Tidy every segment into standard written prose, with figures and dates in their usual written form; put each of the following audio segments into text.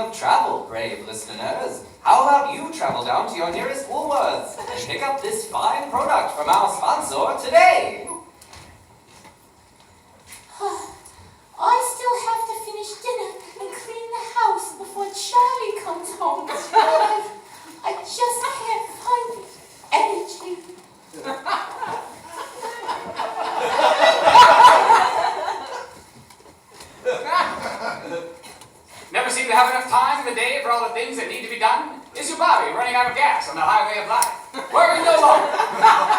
of travel, brave listeners, how about you travel down to your nearest Woolworths and pick up this fine product from our sponsor today? I still have to finish dinner and clean the house before Charlie comes home. I just can't find the energy. Never seem to have enough time in the day for all the things that need to be done? Is your body running out of gas on the highway of life? Worry no longer.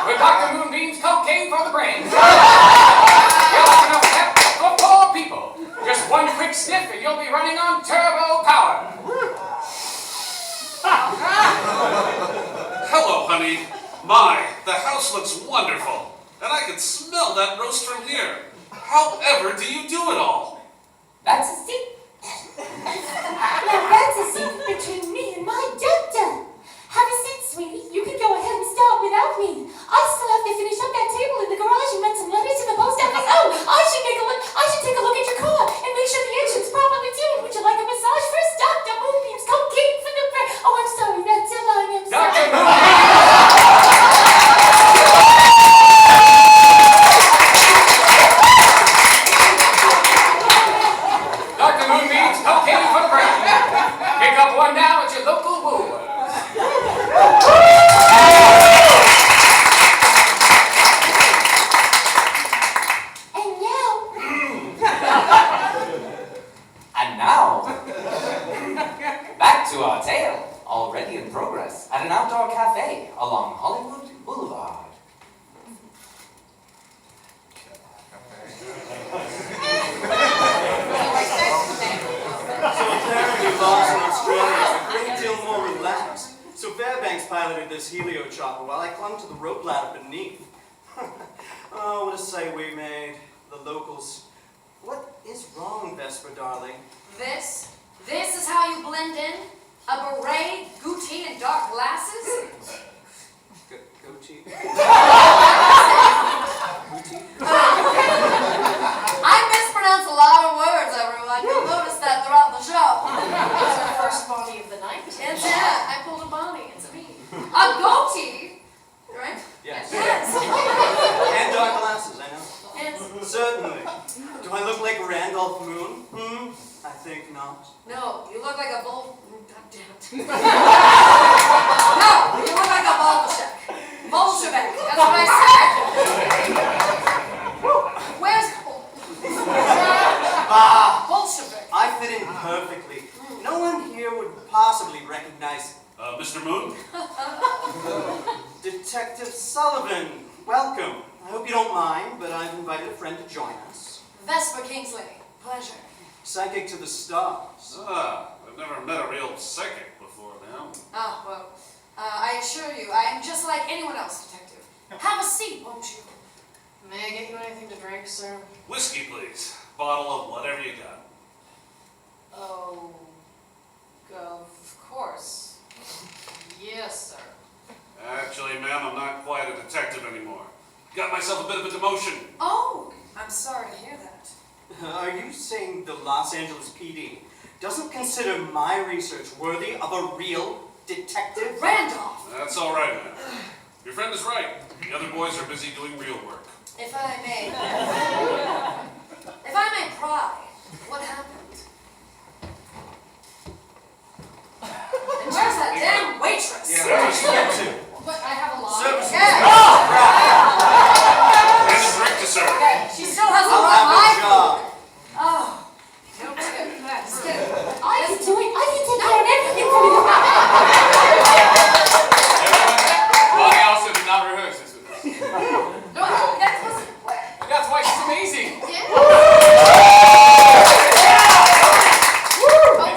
With Dr. Moonbeam's cocaine for the brain. You'll have enough pep for 4 people. Just one quick sniff and you'll be running on turbo power. Hello, honey. My, the house looks wonderful. And I can smell that roast from here. However do you do it all? That's a secret. Now that's a secret between me and my doctor. Have a seat, sweetie. You can go ahead and start without me. I still have to finish up that table in the garage and run some letters to the post office. Oh, I should take a look at your car and make sure the engine's properly tuned. Would you like a massage first? Dr. Moonbeam's cocaine for the brain. Oh, I'm sorry. That's a lie. I'm sorry. Dr. Moonbeam! Dr. Moonbeam's cocaine for the brain. Pick up one now at your local Woolworths. And now, back to our tale, already in progress at an outdoor cafe along Hollywood Boulevard. So apparently laws in Australia are a great deal more relaxed. So Fairbanks piloted this helio chopper while I clung to the rope ladder beneath. Oh, what a sight we made. The locals. What is wrong, Vesper, darling? This is how you blend in? A beret, goatee, and dark glasses? Goatee? I mispronounce a lot of words, everyone. You'll notice that throughout the show. It's our first Bonnie of the night. It's it. I pulled a Bonnie. It's me. A goatee, right? Yes. Yes. And dark glasses, I know. Yes. Certainly. Do I look like Randolph Moon? I think not. No, you look like a bull. God damn it. No, you look like a Bolshevik. Bolshevik. That's what I said. Where's Bolshevik? I fit in perfectly. No one here would possibly recognize Mr. Moon? Detective Sullivan. Welcome. I hope you don't mind, but I've invited a friend to join us. Vesper Kingsley. Pleasure. Psychic to the stars. I've never met a real psychic before now. Ah, well, I assure you, I am just like anyone else, Detective. Have a seat, won't you? May I get you anything to drink, sir? Whiskey, please. Bottle of whatever you got. Oh, of course. Yes, sir. Actually, ma'am, I'm not quite a detective anymore. Got myself a bit of a demotion. Oh, I'm sorry to hear that. Are you saying the Los Angeles PD doesn't consider my research worthy of a real detective? Randolph! That's all right, ma'am. Your friend is right. The other boys are busy doing real work. If I may pry, what happened? And where's that damn waitress? Yeah, where did she get to? But I have a lot. Service. Yeah. And a drink to serve. Okay, she still has a I'll lot of have my a job. Oh, don't skip. Just kidding. I can do it. I can take care of everything for you. Bonnie also did not rehearse this with us. No, that wasn't. That's why she's amazing. Yeah.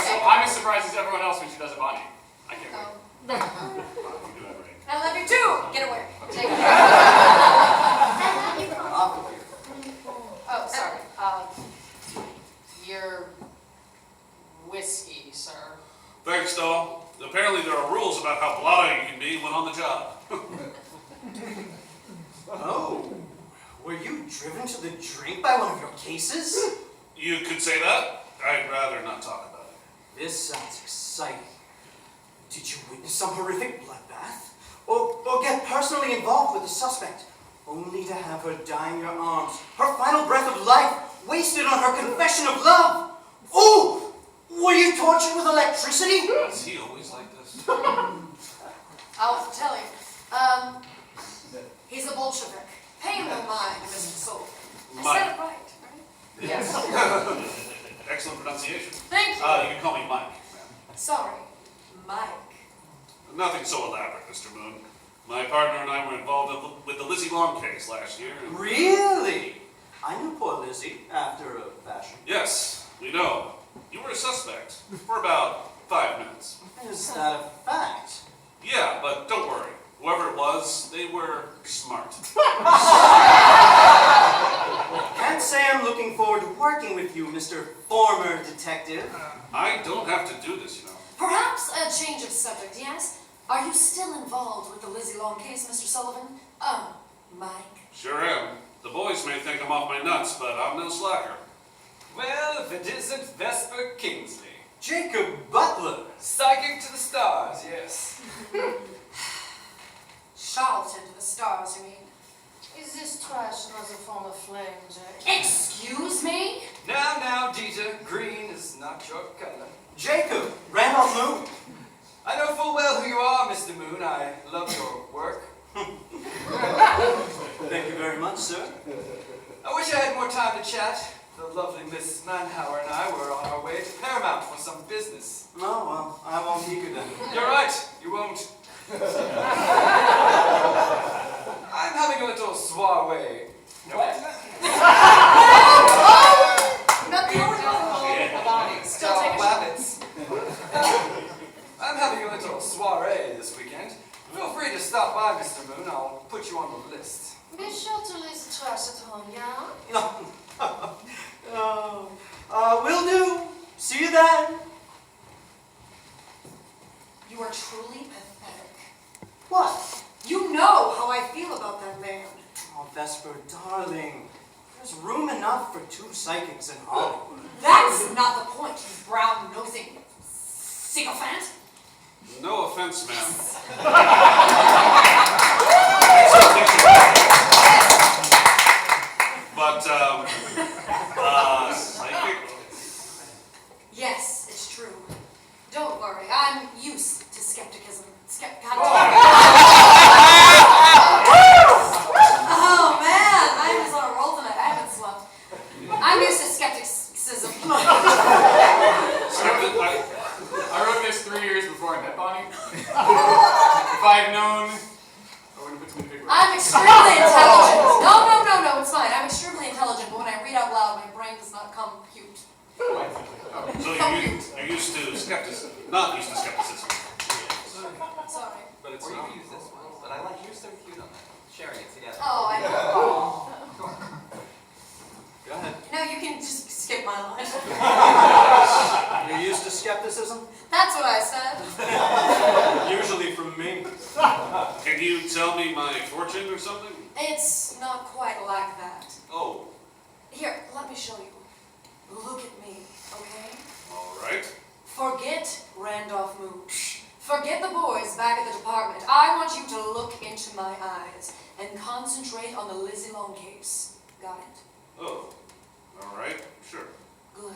So I'm as surprised as everyone else when she does a Bonnie. I can't wait. Oh. You do that right. I love you too. Get away. Take it. Off with you. Oh, sorry. Your whiskey, sir. Thanks, though. Apparently there are rules about how blotto you can be when on the job. Oh, were you driven to the drink by one of your cases? You could say that. I'd rather not talk about it. This sounds exciting. Did you witness some horrific bloodbath? Or get personally involved with the suspect, only to have her die in your arms, her final breath of life wasted on her confession of love? Oh! Were you tortured with electricity? Is he always like this? I'll tell you. He's a Bolshevik. Pay him no mind, Mr. Sullivan. I said it right? Yes. Excellent pronunciation. Thank you. You can call me Mike, ma'am. Sorry, Mike. Nothing so elaborate, Mr. Moon. My partner and I were involved with the Lizzie Long case last year. Really? I knew poor Lizzie, after a fashion. Yes, we know. You were a suspect for about 5 minutes. Is that a fact? Yeah, but don't worry. Whoever it was, they were smart. Can't say I'm looking forward to working with you, Mr. Former Detective. I don't have to do this, you know. Perhaps a change of subject, yes? Are you still involved with the Lizzie Long case, Mr. Sullivan? Mike. Sure am. The boys may think I'm off my nuts, but I'm no slacker. Well, if it isn't Vesper Kingsley. Jacob Butler. Psychic to the stars, yes. Charlatan to the stars, you mean? Is this trash another form of flame, Jack? Excuse me? Now, Dita, green is not your color. Jacob, Randolph Moon. I know full well who you are, Mr. Moon. I love your work. Thank you very much, sir. I wish I had more time to chat. The lovely Miss Manhauer and I were on our way to Paramount for some business. Oh, well, I won't keep you then. You're right, you won't. I'm having a little soiree. What? Not the only one. Still taking Wabbits. I'm having a little soiree this weekend. Feel free to stop by, Mr. Moon. I'll put you on the list. Be sure to leave the trash at home, yeah? Will do. See you then. You are truly pathetic. What? You know how I feel about that man. Oh, Vesper, darling. There's room enough for 2 psychics in Hollywood. That's not the point, you brown-nosing sycophant. No offense, ma'am. But, psychic? Yes, it's true. Don't worry, I'm used to skepticism. Oh man, I'm just on a roll tonight. I haven't slept. I'm used to skepticism. I wrote this 3 years before I met Bonnie. If I'd known, I wouldn't put too many big words. I'm extremely intelligent. No, it's fine. I'm extremely intelligent, but when I read out loud, my brain does not compute. So you're used to skepticism, not used to skepticism. Sorry. But it's Or you not. could use this one, but I like yours so cute on that. Sharing it together. Oh, I know. Go ahead. No, you can just skip my line. You're used to skepticism? That's what I said. Usually from me. Can you tell me my fortune or something? It's not quite like that. Oh, Here, let me show you. Look at me, okay? all right. Forget Randolph Moon. Forget the boys back at the department. I want you to look into my eyes and concentrate on the Lizzie Long case. Got it? Oh, all right, sure. Good.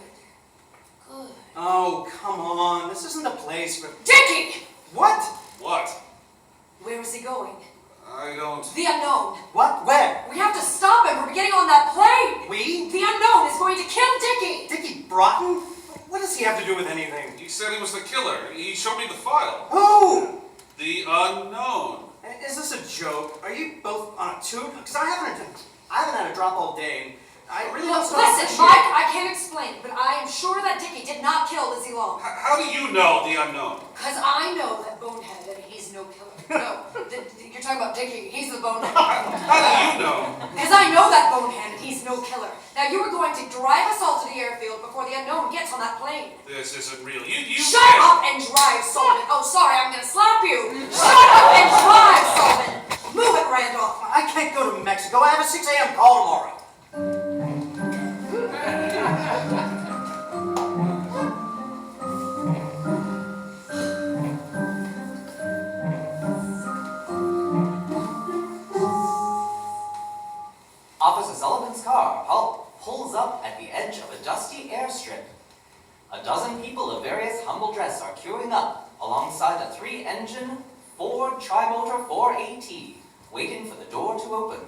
Oh, come on. This isn't the place for... Dickie! What? What? Where is he going? I don't... The unknown. What? Where? We have to stop him from getting on that plane. We? The unknown is going to kill Dickie. Dickie Broughton? What does he have to do with anything? He said he was the killer. He showed me the file. Who? The unknown. Is this a joke? Are you both on a toot? Because I haven't had a drop all day, and I really don't Listen, Mike, I can't explain, but I am sure that Dickie did not kill Lizzie Long. How do you know the unknown? Because I know that bonehead, and he's no killer. No, you're talking about Dickie. He's the bonehead. How do you know? Because I know that bonehead, and he's no killer. Now, you are going to drive us all to the airfield before the unknown gets on that plane. This isn't real. You Shut can't- up and drive, Sullivan. Oh, sorry, I'm going to slap you. Shut up and drive, Sullivan. Move it, Randolph. I can't go to Mexico. I have a 6 a.m. call tomorrow. Sullivan's car pulls up at the edge of a dusty airstrip. A dozen people of various humble dress are queuing up alongside a 3-engine Ford Trimotor 4AT, waiting for the door to open.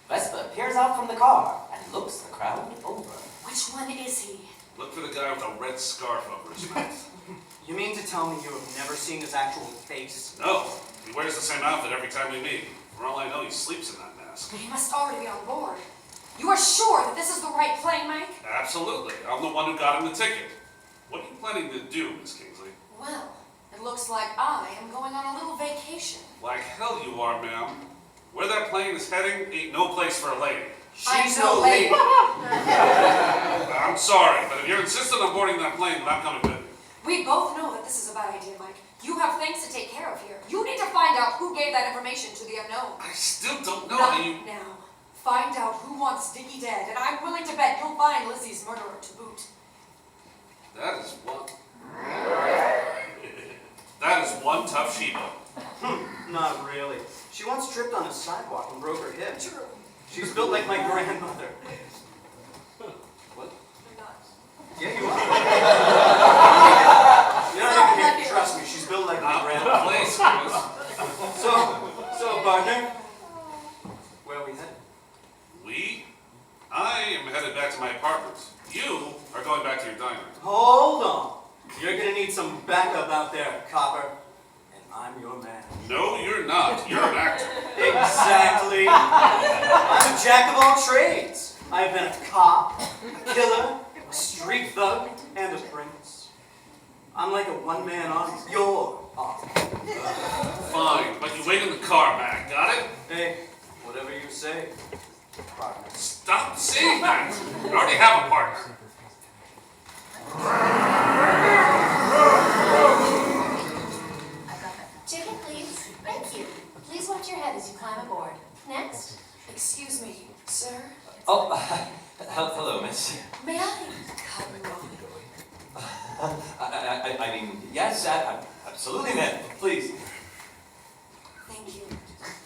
Vesper peers out from the car and looks the crowd over. Which one is he? Look for the guy with a red scarf over his mouth. You mean to tell me you have never seen his actual face? No, he wears the same outfit every time we meet. For all I know, he sleeps in that mask. He must already be on board. You are sure that this is the right plane, Mike? Absolutely. I'm the one who got him the ticket. What are you planning to do, Miss Kingsley? Well, it looks like I am going on a little vacation. Like hell you are, ma'am. Where that plane is heading ain't no place for a lady. She's no lady. I'm sorry, but if you're insistent on boarding that plane, then I'm coming with you. We both know that this is a bad idea, Mike. You have things to take care of here. You need to find out who gave that information to the unknown. I still don't know Not how you... now. Find out who wants Dickie dead, and I'm willing to bet you'll find Lizzie's murderer to boot. That is one... That is one tough sheeple. Not really. She once tripped on a sidewalk and broke her hip. True. She's built like my grandmother. What? You're not. Yeah, you are. You don't even need to trust me. She's built like my grandmother. Place, Chris. So, partner, where are we headed? I am headed back to my apartment. You are going back to your diner. Hold on. You're gonna need some backup out there, copper. And I'm your man. No, you're not. You're an actor. Exactly. I'm a jack of all trades. I've been a cop, a killer, a street thug, and a prince. I'm like a one-man army. Your army. Fine, but you wait in the car, Matt. Got it? Hey, whatever you say, partner. Stop saying that. You already have a partner. Chicken, please. Thank you. Please watch your head as you climb aboard. Next. Excuse me, sir. Oh, hello, miss. May I come on? I mean, yes, absolutely, ma'am. Please. Thank you.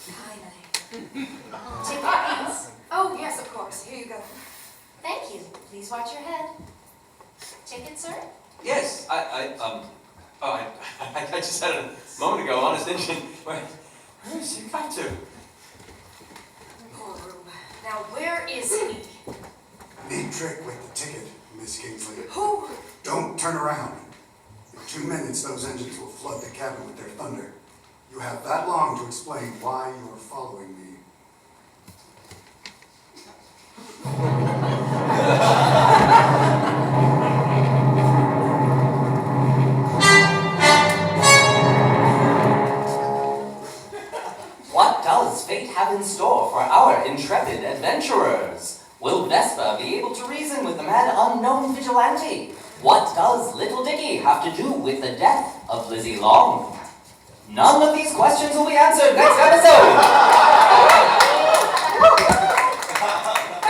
Kindly. Chicken, please. Oh, yes, of course. Here you go. Thank you. Please watch your head. Chicken, sir? Yes, I just had a moment ago, honest engine. Where is he got to? Poor Rube. Now, where is he? Neat trick with the ticket, Miss Kingsley. Who? Don't turn around. In 2 minutes, those engines will flood the cabin with their thunder. You have that long to explain why you are following me. What does fate have in store for our intrepid adventurers? Will Vesper be able to reason with the mad unknown vigilante? What does little Dickie have to do with the death of Lizzie Long? None of these questions will be answered next episode!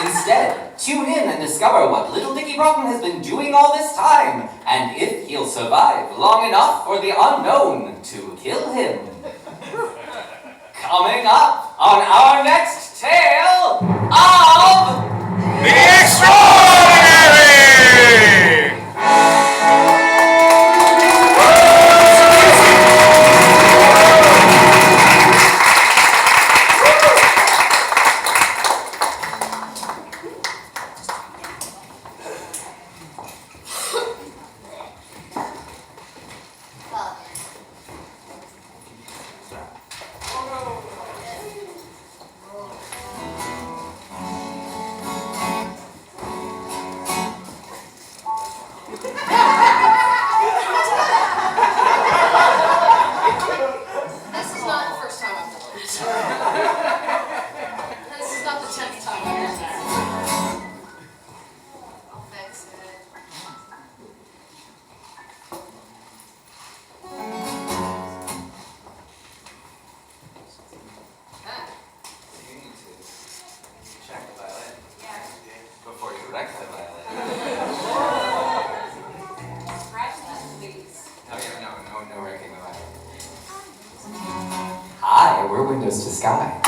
Instead, tune in and discover what little Dickie Broughton has been doing all this time, and if he'll survive long enough for the unknown to kill him. Coming up on our next tale of The Extraordinary! This is not the first time I've done this. This is not the 10th time I've done this. Thanks, man. You need to check the violin. Before you wreck the violin. Scratch that, please. No wrecking the violin. Hi, we're Windows to Sky.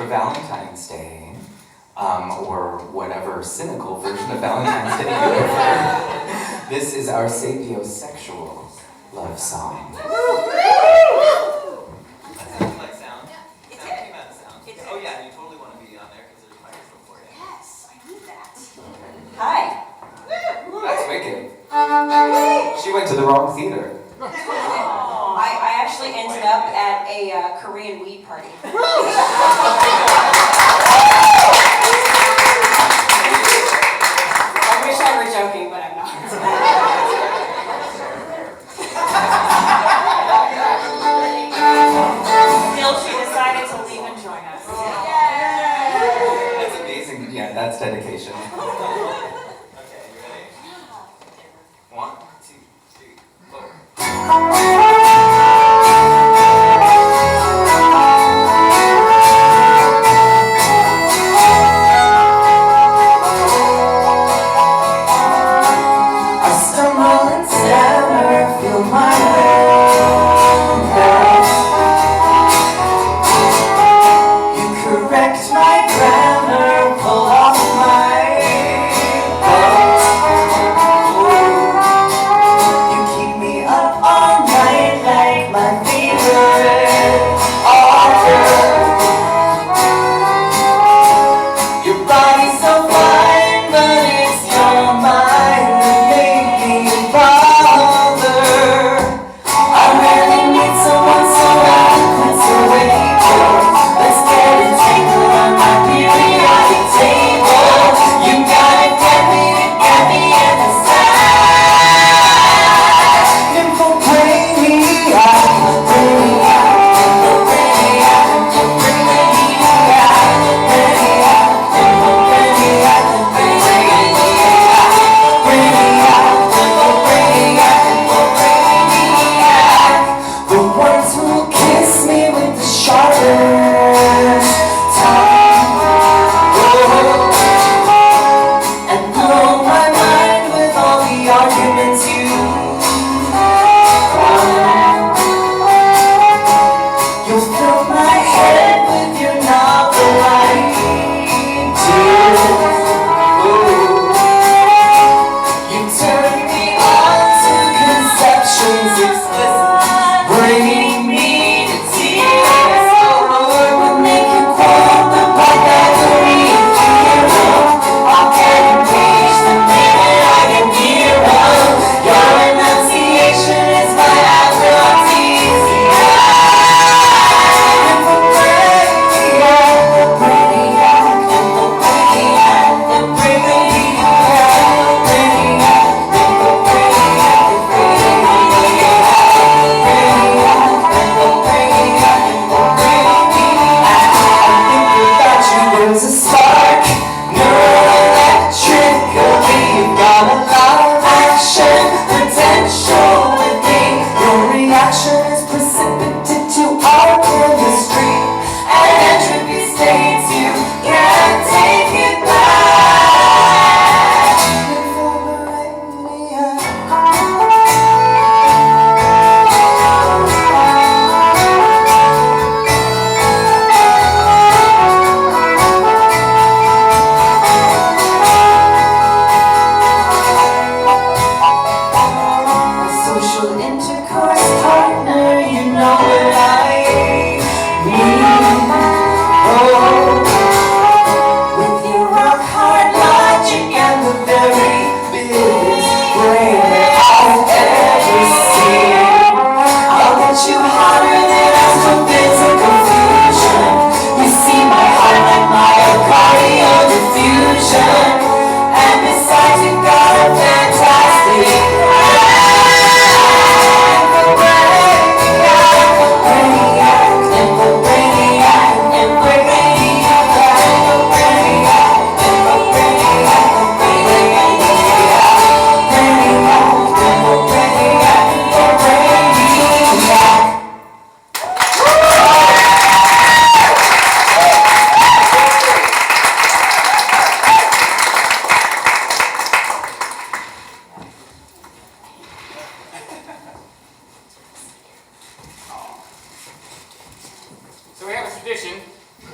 for Valentine's Day, or whatever cynical version of Valentine's Day you prefer. This is our sapiosexual love song. That sounded like sound. It Sound did. came out of sound. It did. Oh yeah, you totally want to be on there because there's microphone for you. Yes, I need that. Hi. That's wicked. She went to the wrong theater. I actually ended up at a Korean weed party. I wish I were joking, but I'm not. Still, she decided to leave and join us. That's amazing. Yeah, that's dedication. Okay, you ready? 1, 2, 3, 4.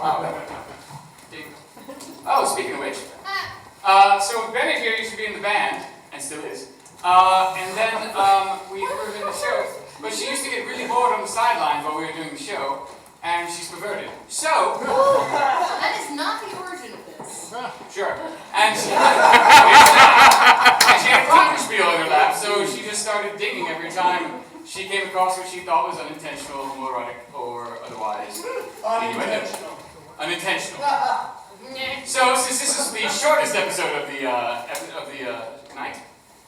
Wow. Oh, speaking of which. So Bennett here used to be in the band, and still is. And then we threw her in the show. But she used to get really bored on the sidelines while we were doing the show, and she's perverted. So... That is not the origin of this. Sure. And she had a cocker spiel in her lap, so she just started digging every time she came across what she thought was unintentional, homoerotic, or otherwise Unintentional. unintentional. So since this is the shortest episode of the night,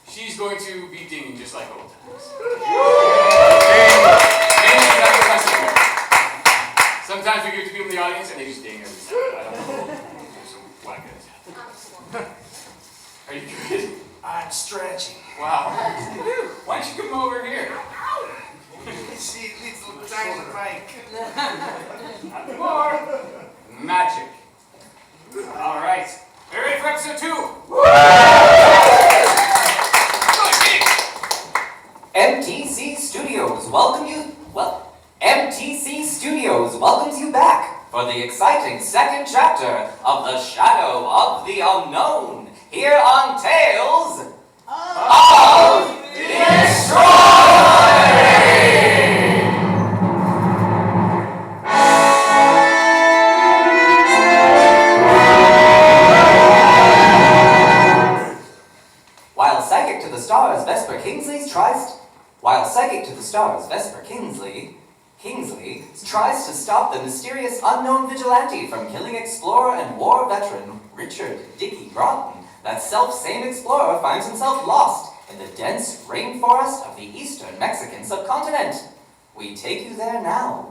she's going to be dinging just like old times. Sometimes we give it to people in the audience and they just ding every time. I don't know. They're so whack-ass. Are you good? I'm stretching. Wow. Why don't you come over here? See, little tiny bike. Not more. Magic. All right. Are you ready for episode 2? MTC Studios welcomes you back for the exciting second chapter of The Shadow of the Unknown here on Tales of Destroy! While psychic to the stars, Vesper Kingsley tries to stop the mysterious unknown vigilante from killing explorer and war veteran Richard Dickie Broughton. That self-same explorer finds himself lost in the dense rainforest of the eastern Mexican subcontinent. We take you there now.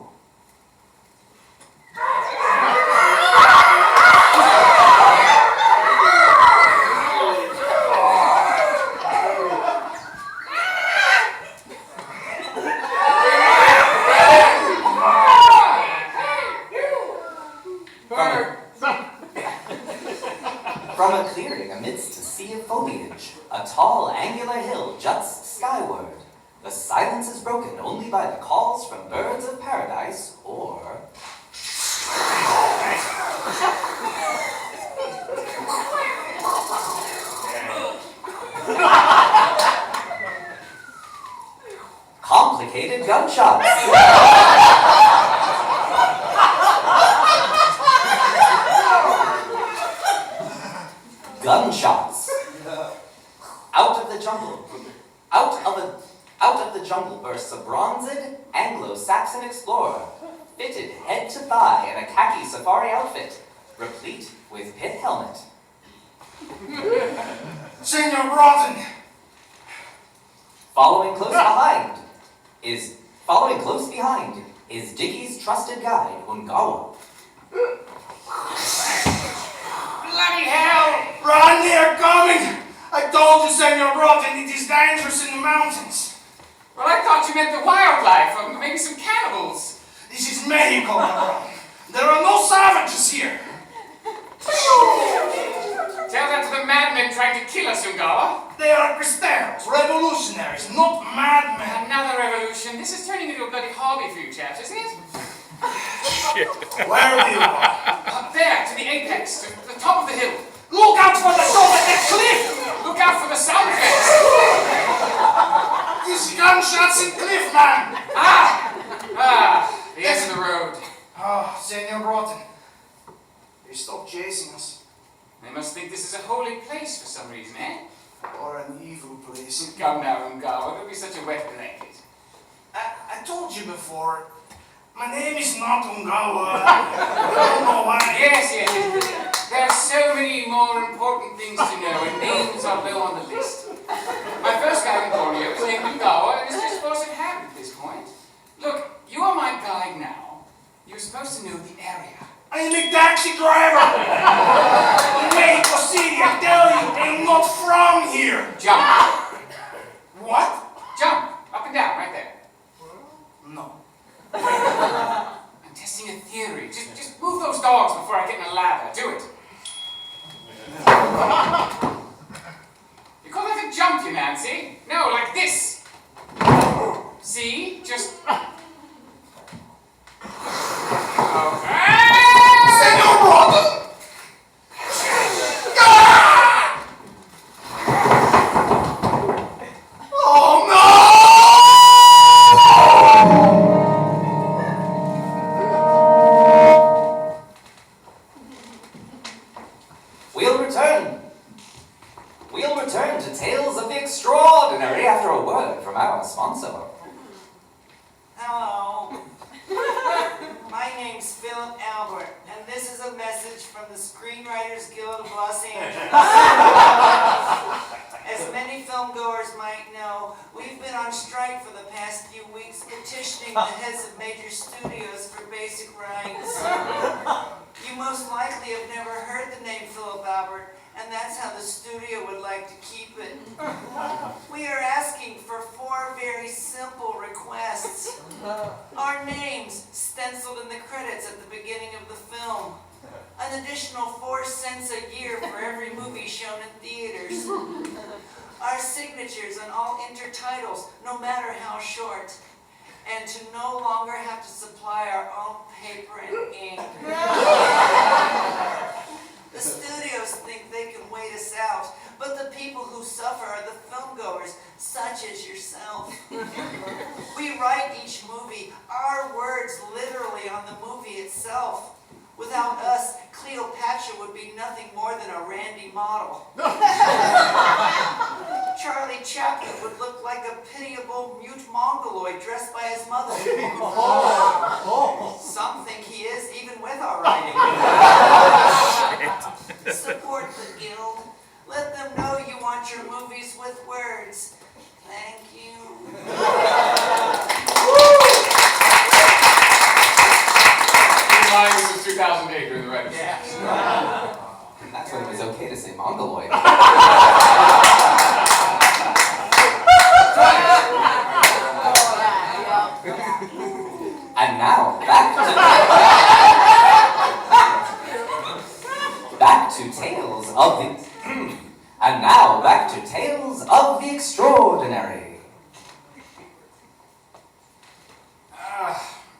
From a clearing amidst a sea of foliage, a tall, angular hill juts skyward. The silence is broken only by the calls from birds of paradise or... complicated gunshots. Gunshots. Out of the jungle bursts a bronzed Anglo-Saxon explorer, fitted head to thigh in a khaki safari outfit, replete with pith helmet. Senor Broughton! Following close behind is Dickie's trusted guide, Ungawa. Bloody hell! Run, they're coming! I told you, Senor Broughton, it is dangerous in the mountains. Well, I thought you meant the wildlife, or maybe some cannibals. This is Mexico, Cabrón. There are no savages here. Tell that to the madmen trying to kill us, Ungawa. They are cristeros, revolutionaries, not madmen. Another revolution. This is turning into a bloody hobby for you chaps, isn't it? Where do you go? Up there, to the apex, to the top of the hill. Look out for the top of the cliff! Look out for the sound effects. These gunshots in cliff, man! The end of the road. Oh, Senor Broughton. They stopped chasing us. They must think this is a holy place for some reason, eh? Or an evil place. Come now, Ungawa, don't be such a wet blanket. I told you before, my name is not Ungawa. I don't know why. Yes. There are so many more important things to know, and names are low on the list. My first guide in Borneo was named Ungawa, and it's just force of habit at this point. Look, you are my guide now. You're supposed to know the area. I am a taxi driver! In Mexico City, I tell you, I'm not from here! Jump. What? Jump. Up and down, right there. No. I'm testing a theory. Just move those dogs before I get in a lather. Do it. You call that a jump, you Nancy? No, like this. See? Just... Okay. As many filmgoers might know, we've been on strike for the past few weeks petitioning the heads of major studios for basic rights. You most likely have never heard the name Philip Albert, and that's how the studio would like to keep it. We are asking for 4 very simple requests. Our names stenciled in the credits at the beginning of the film. An additional 4 cents a year for every movie shown in theaters. Our signatures on all intertitles, no matter how short. And to no longer have to supply our own paper and ink. The studios think they can wait us out, but the people who suffer are the filmgoers, such as yourself. We write each movie, our words literally on the movie itself. Without us, Cleopatra would be nothing more than a randy model. Charlie Chaplin would look like a pitiable mute mongoloid dressed by his mother. Some think he is, even with our writing. Support the guild. Let them know you want your movies with words. Thank you. This is 2008 during the writers' strike. That's when it was okay to say mongoloid. And now, back to Tales of the... And now, back to Tales of the Extraordinary.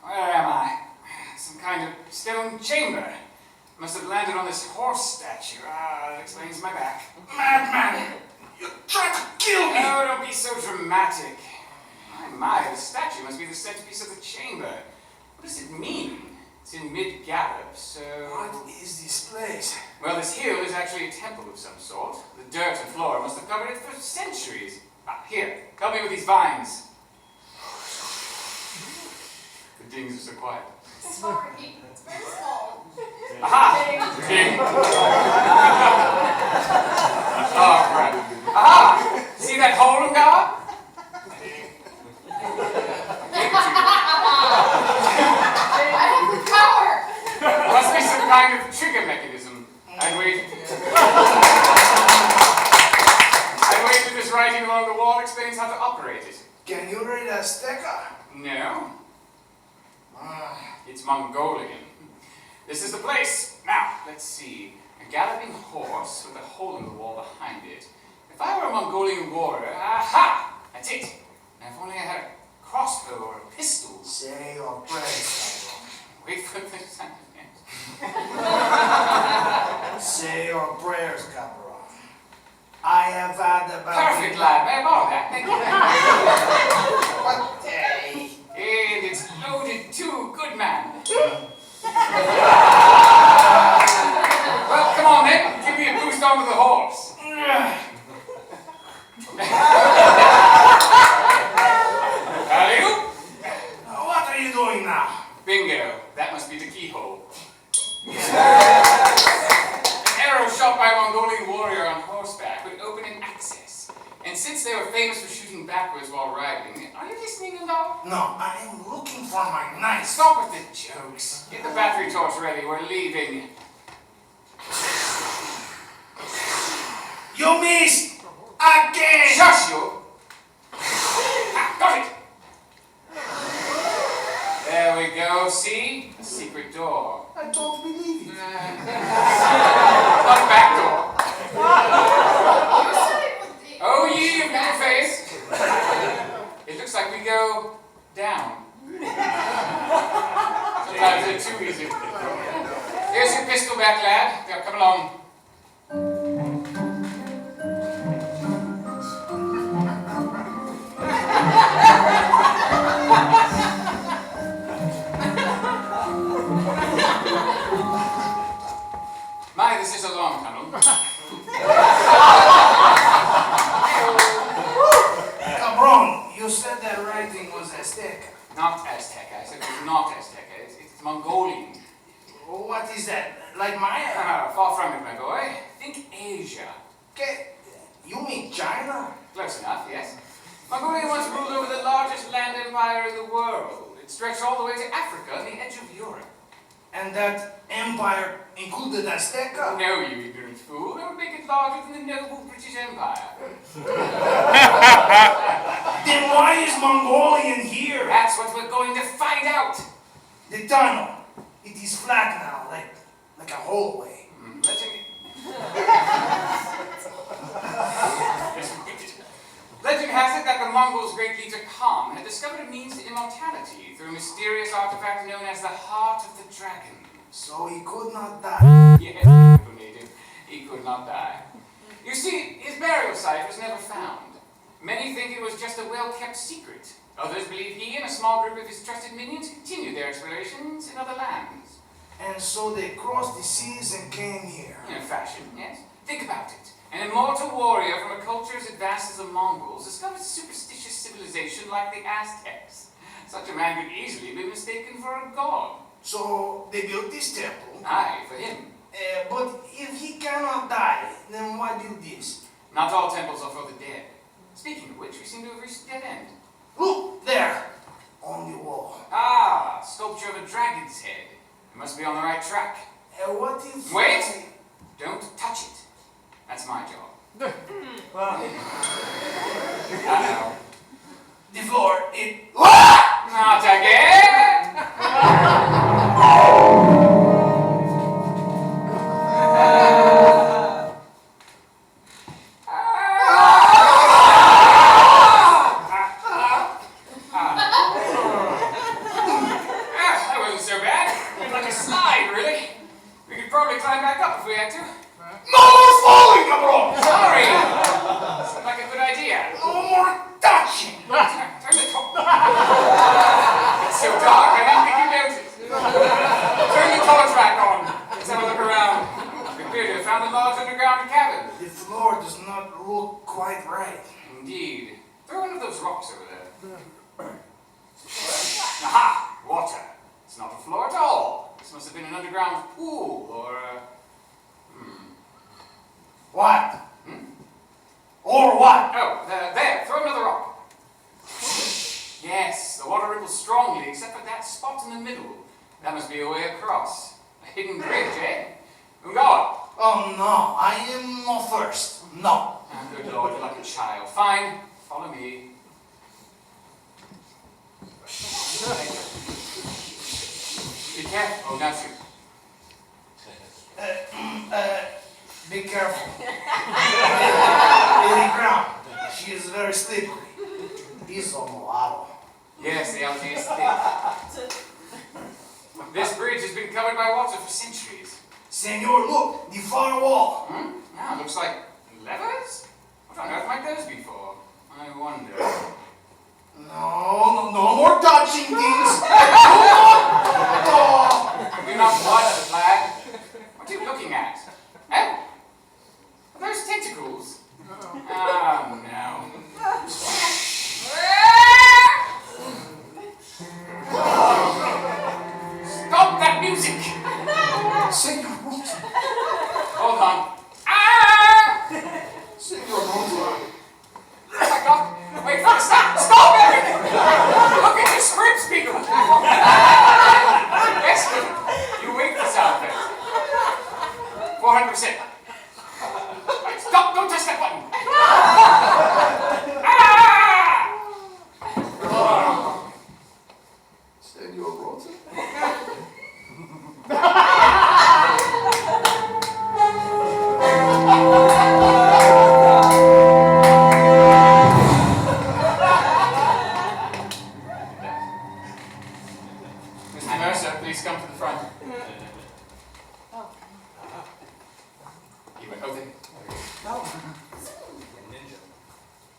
Where am I? Some kind of stone chamber. Must have landed on this horse statue. That explains my back. Madman! You're trying to kill me! Oh, don't be so dramatic. My, the statue must be the centerpiece of the chamber. What does it mean? It's in mid-gallop, so... What is this place? Well, this hill is actually a temple of some sort. The dirt and flora must have covered it for centuries. Here, help me with these vines. The dings are so quiet. Sorry, it's very small. Aha! Ding! Oh, crap. Aha! See that hole, Ungawa? I have the power! Must be some kind of trigger mechanism. I'd waited this writing along the wall explains how to operate it. Can you read Azteca? No. It's Mongolian. This is the place. Now, let's see. A galloping horse with a hole in the wall behind it. If I were a Mongolian warrior, aha! That's it. Now, if only I had a crossbow or a pistol. Say your prayers. Wait for the sound. Say your prayers, Cameron. I have had about... Perfect, lad. May I borrow that? Thank you. What day? And it's loaded too. Good man. Well, come on then. Give me a boost onto the horse. Alley-oop. What are you doing now? Bingo. That must be the keyhole. An arrow shot by a Mongolian warrior on horseback would open an access. And since they were famous for shooting backwards while riding, are you listening, Ungawa? No, I am looking for my knife. Stop with the jokes. Get the battery torch ready. We're leaving. You missed! Again! Shush you! Got it! There we go, see? A secret door. I don't believe it. Not a back door. Oh, ye of little face. It looks like we go down. Sometimes they're too easy. Here's your pistol back, lad. Now, come along. My, this is a long tunnel. Cabron, you said that writing was Azteca. Not Azteca. I said it was not Azteca. It's Mongolian. What is that? Like Maya? Far from it, my boy. Think Asia. You mean China? Close enough, yes. Mongolia once ruled over the largest land empire in the world. It stretched all the way to Africa and the edge of Europe. And that empire included Azteca? No, you ignorant fool. That would make it larger than the noble British Empire. Then why is Mongolian here? That's what we're going to find out. The tunnel. It is flat now, like a hallway. Legend has it that the Mongols' great leader Khan had discovered a means to immortality through a mysterious artifact known as the Heart of the Dragon. So he could not die? Yes, native. He could not die. You see, his burial site was never found. Many think it was just a well-kept secret. Others believe he and a small group of his trusted minions continued their explorations in other lands. And so they crossed the seas and came here. In a fashion, yes. Think about it. An immortal warrior from a culture as advanced as the Mongols discovered a superstitious civilization like the Aztecs. Such a man could easily be mistaken for a god. So they built this temple? Aye, for him. But if he cannot die, then why do this? Not all temples are for the dead. Speaking of which, we seem to have reached a dead end. Look, there, on the wall. Ah, sculpture of a dragon's head. We must be on the right track. What if... Wait! Don't touch it. That's my job. Uh-oh. The floor, it... Not again! That wasn't so bad. Like a slide, really. We could probably climb back up if we had to. No more falling, cabron! Sorry! Sounds like a good idea. No more touching! Turn the It's so dark, I didn't think you noticed. Turn the torch back on. Let's have a look around. We appear to have found a large underground cabin. The floor does not look quite right. Indeed. Throw one of those rocks over there. Aha! Water. It's not a floor at all. This must have been an underground pool or What? Or what? Oh, there. Throw another rock. Yes, the water ripples strongly, except for that spot in the middle. That must be a way across. A hidden bridge, eh? Ungawa. Oh no, I am no first. No. Oh, good Lord, you're like a child. Fine, follow me. Be careful. Oh, not you. Be careful. In the ground. She is very slippery. He's on the lotto. Yes, the algae is thick. This bridge has been covered by water for centuries. Senor, look, the far wall. Yeah, looks like levers? What on earth might those be for? I wonder. No more touching things. Do not watch the flag. What are you looking at? Eh? Are those tentacles? Oh, no. Stop that music! Senor Rosa. Hold on. Ah! Senor Rosa. Oh my God! Wait for it! Stop everything! Look at your script speaker! Yes, you wait for sound effects. 400%. Right, stop! Don't touch that button! Ah! Senor Rosa. Mr. Mercer, please come to the front. You went over there.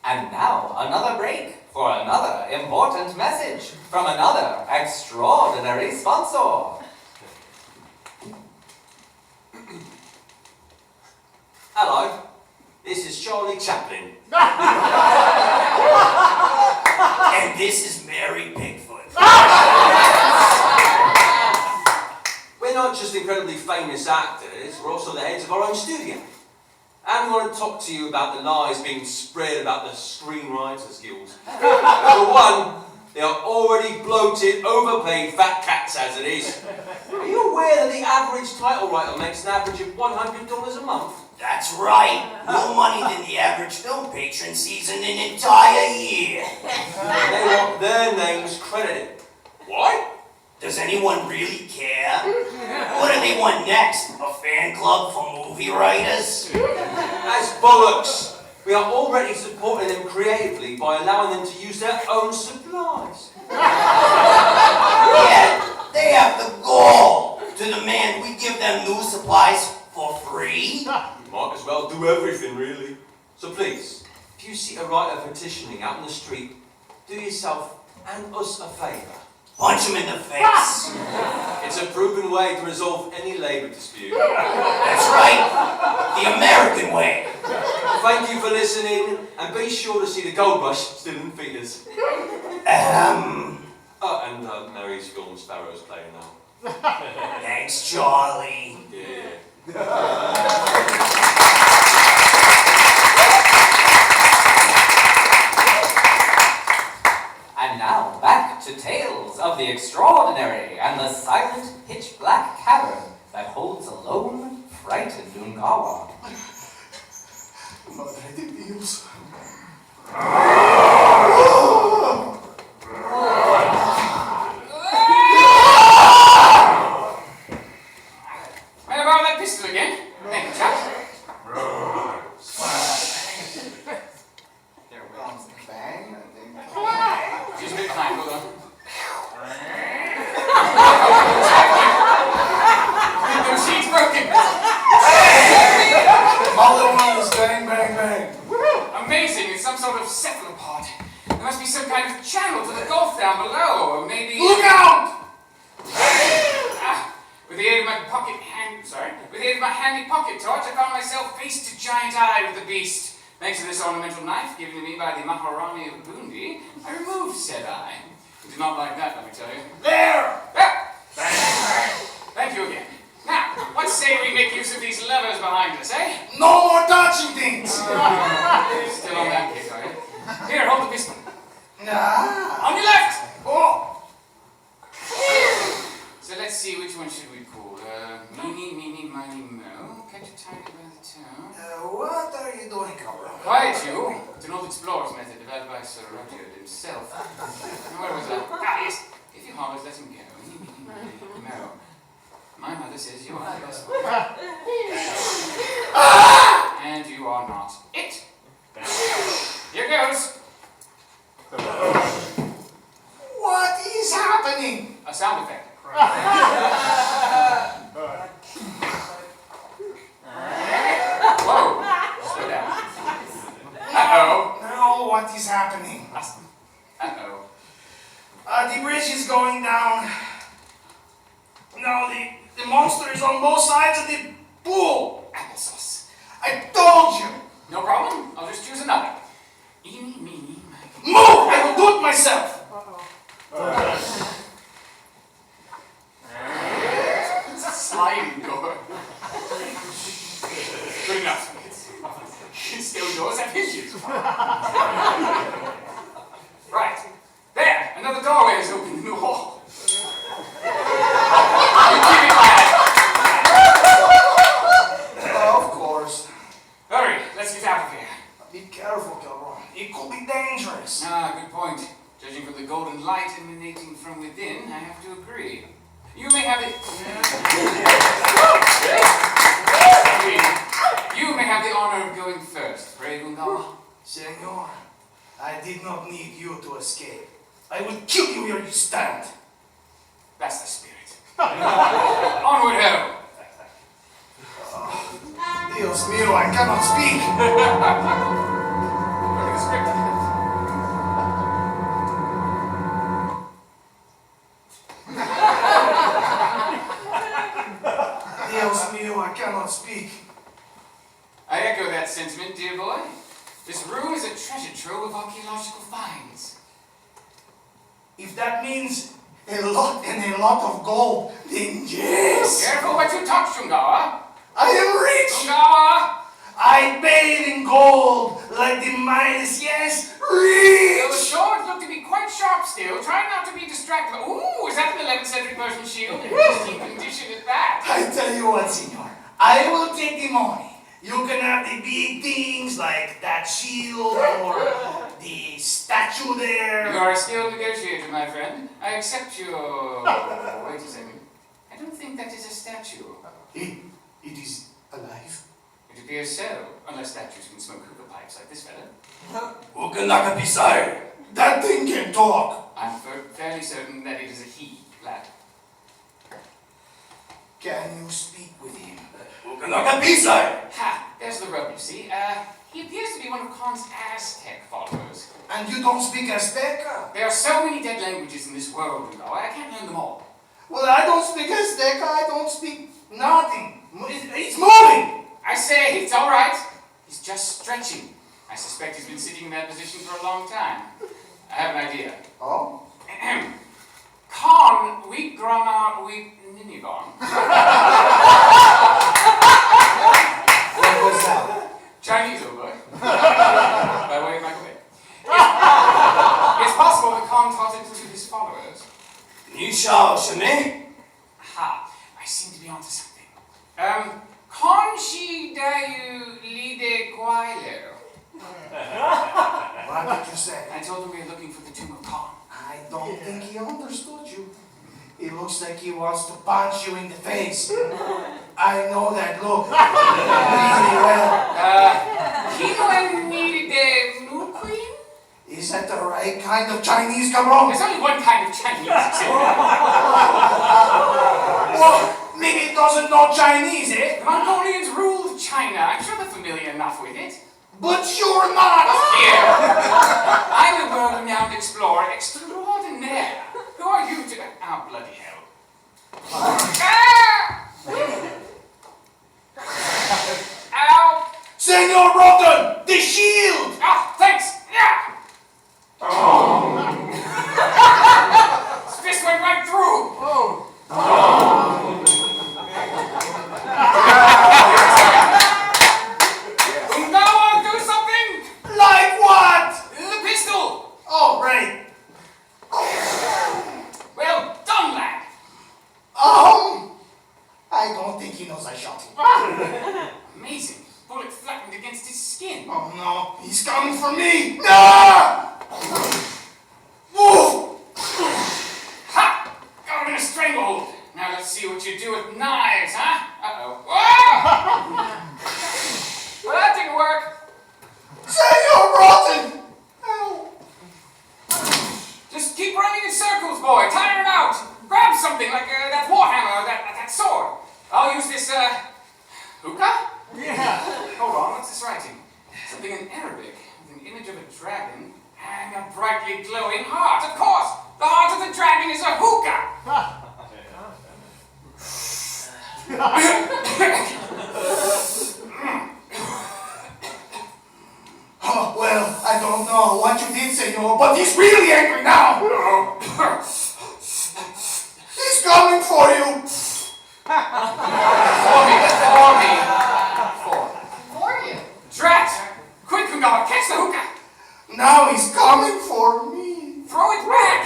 And now, another break for another important message from another extraordinary sponsor. Hello, this is Charlie Chaplin. And this is Mary Pickford. We're not just incredibly famous actors, we're also the heads of our own studio. And we want to talk to you about the lies being spread about the Screenwriters Guild. For one, they are already bloated, overpaid fat cats as it is. Are you aware that the average title writer makes an average of $100 a month? That's right. More money than the average film patron sees in an entire year. They want their names credited. Why? Does anyone really care? What do they want next? A fan club for movie writers? That's bollocks. We are already supporting them creatively by allowing them to use their own supplies. Yet, they have the gall to demand we give them new supplies for free? You might as well do everything, really. So please, if you see a writer petitioning out in the street, do yourself and us a favour. Punch him in the face. It's a proven way to resolve any labour dispute. That's right. The American way. Thank you for listening, and be sure to see the Gold Rush still in theatres. And Mary's film Sparrow's playing now. Thanks, Charlie. Yeah. And now, back to tales of the extraordinary and the silent, pitch-black cavern that holds a lone, frightened Ungawa. Madre de Dios. May I borrow that pistol again? Thank you, chap. There comes the bang, I think. Just a bit kind, hold on. The machine's broken. My little one was bang, bang, bang. Amazing, it's some sort of cephalopod. There must be some kind of channel to the gulf down below, or maybe... Look out! With the aid of my handy pocket torch, I found myself face to giant eye with the beast. Thanks to this ornamental knife given to me by the Maharani of Bundi, I removed said eye. You did not like that, let me tell you. There! Thank you again. Now, what say we make use of these levers behind us, eh? No more touching things! Still on that kick, are you? Here, hold the pistol. Nah. On your left! Oh! So let's see, which one should we pull? Meeny, meeny, miny, mo. Catch a tiger by the toe. What are you doing, Cobra? Quiet, you. It's an old explorer's method developed by Sir Rudyard himself. Now, where was that? Ah, yes. If you hollers, let him go. Meeny, meeny, miny, mo. My mother says you are the best one. And you are not it. Here goes. What is happening? A sound effect. Whoa. Slow down. Uh-oh. Now, what is happening? Uh-oh. The bridge is going down. Now, the monster is on both sides of the pool. Applesauce. I told you. No problem. I'll just choose another. Eeny, meeny, miny. Move! I will do it myself. It's a sliding door. Good enough. Steel doors have hinges. Right. There. Another doorway is open in the wall. You keep it, lad. Of course. Hurry. Let's get out of here. Be careful, Cabron. It could be dangerous. Ah, good point. Judging from the golden light emanating from within, I have to agree. You may have it. You may have the honor of going first, brave Ungawa. Senor, I did not need you to escape. I will kill you where you stand. That's the spirit. Onward, ho! Dios mío, I cannot speak. Look at the script. Dios mío, I cannot speak. I echo that sentiment, dear boy. This room is a treasure trove of archaeological finds. If that means a lot and a lot of gold, then yes. Careful what you touch, Ungawa. I am rich. Ungawa! I bathe in gold like the Midas, yes, rich! Your sword looked to be quite sharp still. Try not to be distracted. Ooh, is that an 11th century Persian shield? Interesting condition at that. I tell you what, senor. I will take the money. You can have the big things like that shield or the statue there. You are a skilled negotiator, my friend. I accept your... Wait a second. I don't think that is a statue. It is alive. It appears so, unless statues can smoke hookah pipes like this fella. That thing can talk. I'm fairly certain that it is a he, lad. Can you speak with him? Ha! There's the rub, you see. He appears to be one of Khan's Aztec followers. And you don't speak Aztec? There are so many dead languages in this world, Ungawa. I can't learn them all. Well, I don't speak Aztec. I don't speak nothing. It's moving. I say, it's all right. He's just stretching. I suspect he's been sitting in that position for a long time. I have an idea. Oh? Khan, we grana, we ninigon. What was that? Chinese, old boy. By way of Michael Coleman. It's possible that Khan taught it to his followers. Ha! I seem to be onto something. Khan shi dayu lide guailo. What did you say? I told him we were looking for the tomb of Khan. I don't think he understood you. It looks like he wants to punch you in the face. I know that look really well. Kino nide nuquin? Is that the right kind of Chinese, cabron? There's only one kind of Chinese. Well, maybe it doesn't know Chinese, eh? The Mongolians ruled China. I'm sure they're familiar enough with it. But you're not! Here! I'm a world-renowned explorer extraordinaire. Who are you to... Oh, bloody hell. Ow! Senor Rotten! The shield! Ah, thanks! Yeah! His fist went right through! Ungawa, do something! Like what? The pistol! Oh, right. Well done, lad! I don't think he knows I shot him. Amazing. Bullet flattened against his skin. Oh no, he's coming for me! No! Move! Ha! Got him in a stranglehold. Now let's see what you do with knives, huh? Uh-oh. Well, that didn't work. Senor Rotten! Ow. Just keep running in circles, boy. Tire him out. Grab something like that warhammer or that sword. I'll use this, hookah? Yeah. Hold on, what's this writing? Something in Arabic with an image of a dragon and a brightly glowing heart. Of course! The heart of the dragon is a hookah! Oh, well, I don't know what you did, senor, but he's really angry now! He's coming for you! For you. Drat! Quick, Ungawa, catch the hookah! Now he's coming for me! Throw it back!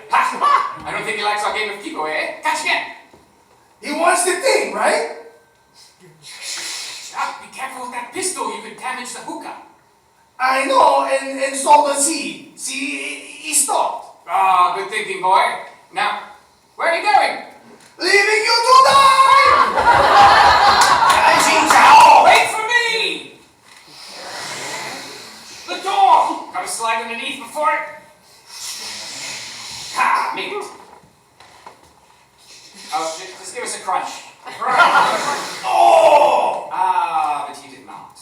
Ha! I don't think he likes our game of Kiko, eh? Catch again! He wants the thing, right? Ah, be careful with that pistol, you could damage the hookah. I know, and so does he. See, he stopped. Ah, good thinking, boy. Now, where are you going? Leaving you to die! Wait for me! The door! Gotta slide underneath before it... Ha! Made it. Oh, just give us a crunch. Oh! Ah, but he did not.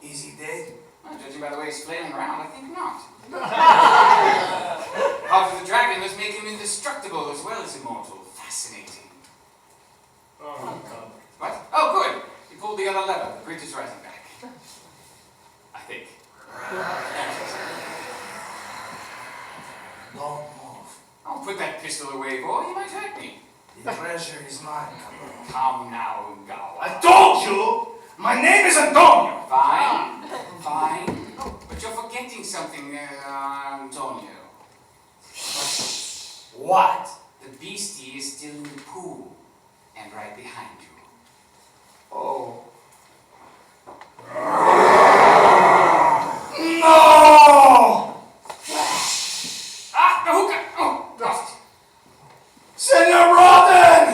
Is he dead? Well, judging by the way he's flailing around, I think not. Heart of the dragon must make him indestructible as well as immortal. Fascinating. What? Oh, good. He pulled the other lever. The bridge is rising back. I think. Don't move. Oh, put that pistol away, boy. You might hurt me. The treasure is mine. Come now, Ungawa. I told you! My name is Antonio. Fine, fine. But you're forgetting something, Antonio. What? The beastie is still in the pool, and right behind you. Oh. No! Ah, the hookah! Oh, lost it. Senor Robin!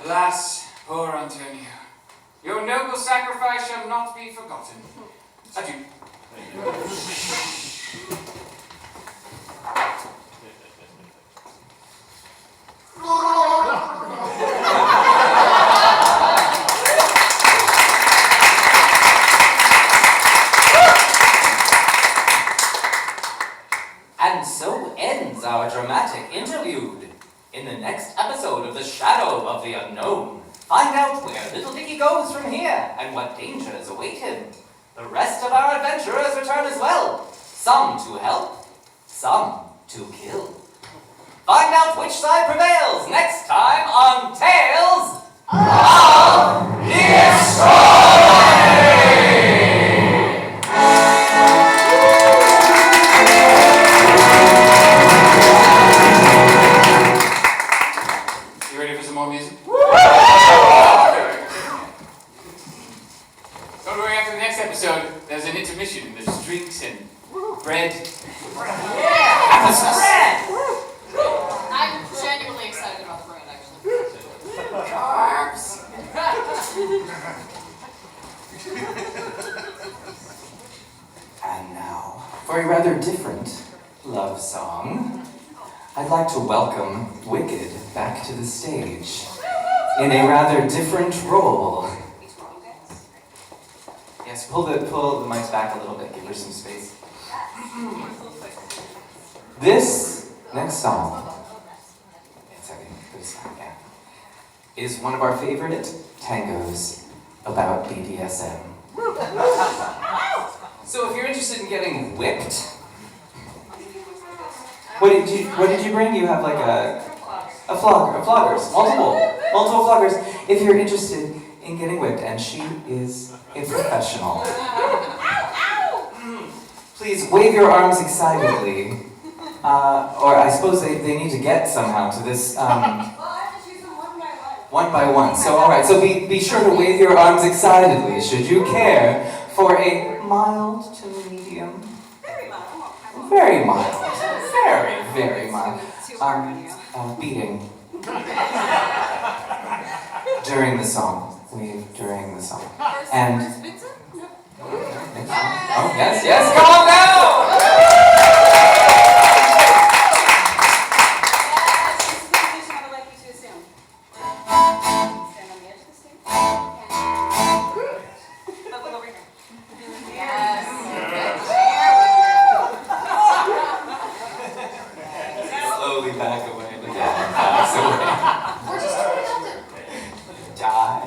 Alas, poor Antonio. Your noble sacrifice shall not be forgotten. Adieu. And so ends our dramatic interlude. In the next episode of The Shadow of the Unknown, find out where little Dickie goes from here and what dangers await him. The rest of our adventurers return as well. Some to help, some to kill. Find out which side prevails next time on Tales of the You ready for some more music? Don't worry, after the next episode, there's an intermission. There's drinks and bread. Applesauce. I'm genuinely excited about the brand, actually. Carbs. And now, for a rather different love song, I'd like to welcome Wicked back to the stage in a rather different role. Yes, pull the mics back a little bit, give her some space. This next song, is one of our favorite tangos about BDSM. So if you're interested in getting whipped, what did you bring? You have like floggers, multiple floggers. If you're interested in getting whipped, and she is a professional, please wave your arms excitedly, or I suppose they need to get somehow to this. One by one. So all right. So be sure to wave your arms excitedly, should you care for a mild to medium. Very mild. Very mild. Beating. During the song. Wave during the song. And... Oh, yes, come on down! Slowly back away, but yeah, pass away. We're just trying to Die.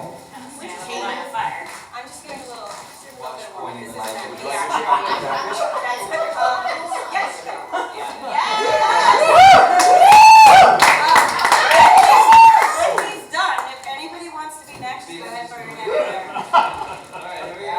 we're just taking the fire. I'm just getting a little bit more. Pointing the light. He's done. If anybody wants to be next, go ahead for your hand there. Alright, here we go.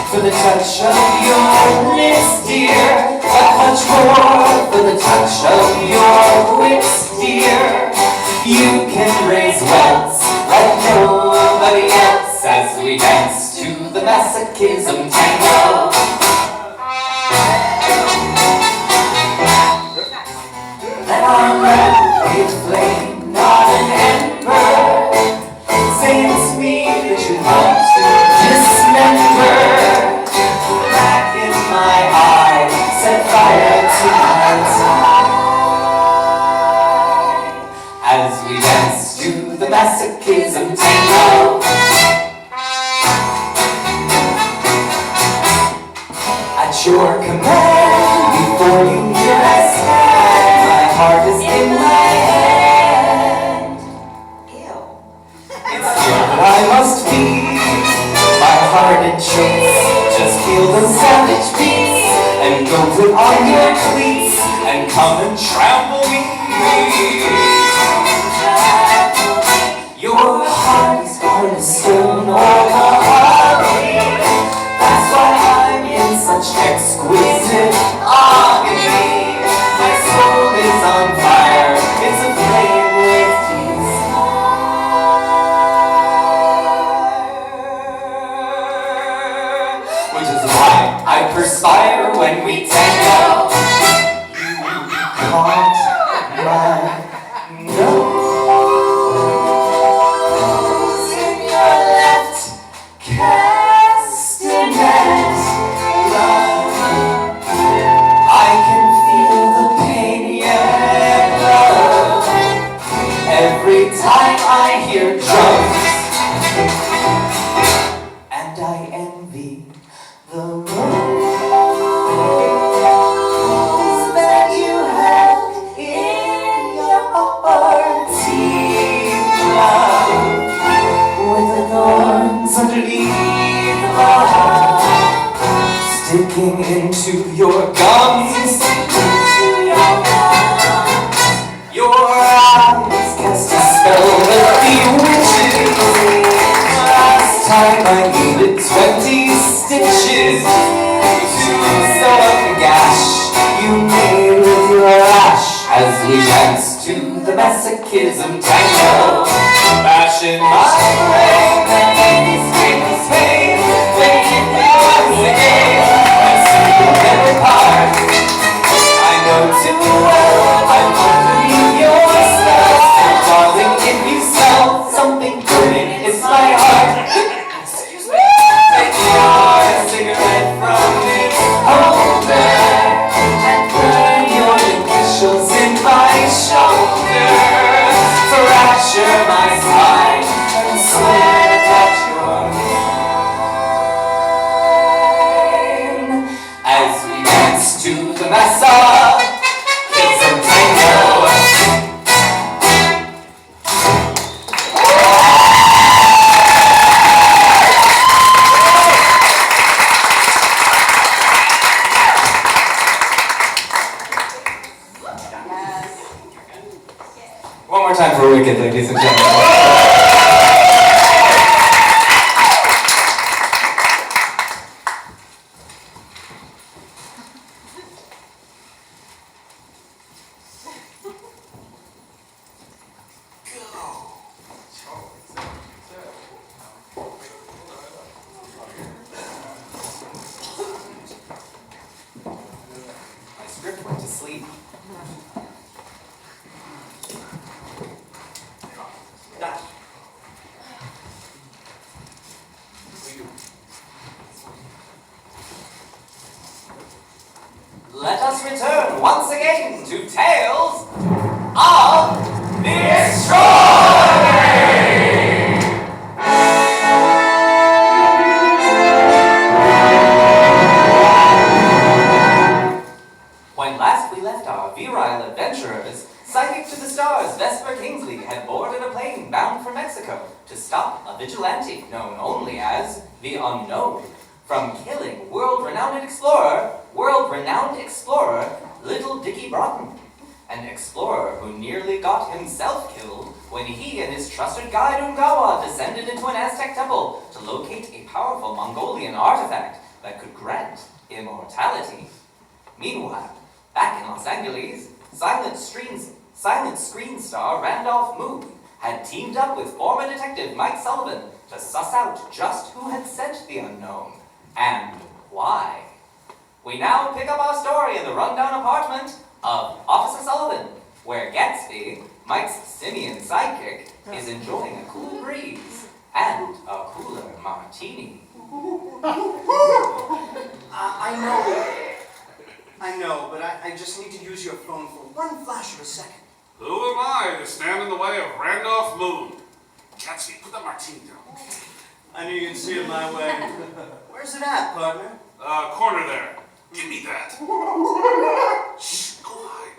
For the touch of your lips, dear, but much more for the touch of your whips, dear. You can raise welts like nobody else as we dance to the masochism tango. Let our red flame, not an ember, say it's me that you want to dismember. Black in my eye, set fire to my tie. As we dance to the masochism tango. At your command, before you hear us heart is in my hand. Ew. It's here that I must be. My heart it chokes. Just feel the savage beats and go put on your cleats and come and trample me. Your heart is hard as stone or mahogany. That's why I'm in such exquisite agony. My soul is on fire. It's aflame with desire. Which is why I perspire when we tango. You caught my nose in your left castanet glove. I can feel the pain, yeah, love. Every time I hear drums, and I envy the rose that you have in your teeth, love, with the thorns underneath the heart, sticking into your gums. Your eyes cast a spell that bewitches. Last time I needed 20 stitches to sew up the gash you made with your ash as we danced to the masochism tango. Bashing my brain that made me scream with pain. They keep me once again. I see you never part. I know too well I'm underneath your spell. And darling, if you smell something burning, it's my heart. Excuse me. Take your cigarette from me, holder, and burn your initials in my shoulder. Fracture my spine and swear that you're mine. As we dance to the masochism tango. One more time for Wicked, ladies and gentlemen. My script went to sleep. Let us return once again to Tales of the Extraordinary! When last we left our virile adventurers, psychic to the stars Vesper Kingsley had boarded a plane bound for Mexico to stop a vigilante known only as the Unknown from killing world-renowned explorer, little Dickie Broughton, an explorer who nearly got himself killed when he and his trusted guide Ungawa descended into an Aztec temple to locate a powerful Mongolian artifact that could grant immortality. Meanwhile, back in Los Angeles, silent screen star Randolph Moon had teamed up with former detective Mike Sullivan to suss out just who had sent the Unknown and why. We now pick up our story in the rundown apartment of Officer Sullivan, where Gatsby, Mike's simian sidekick, is enjoying a cool breeze and a cooler martini. I know, but I just need to use your phone for one flash of a second. Who am I to stand in the way of Randolph Moon? Gatsby, put that martini down. I knew you'd see it my way. Where's it at, partner? Corner there. Give me that. Shh, go hide.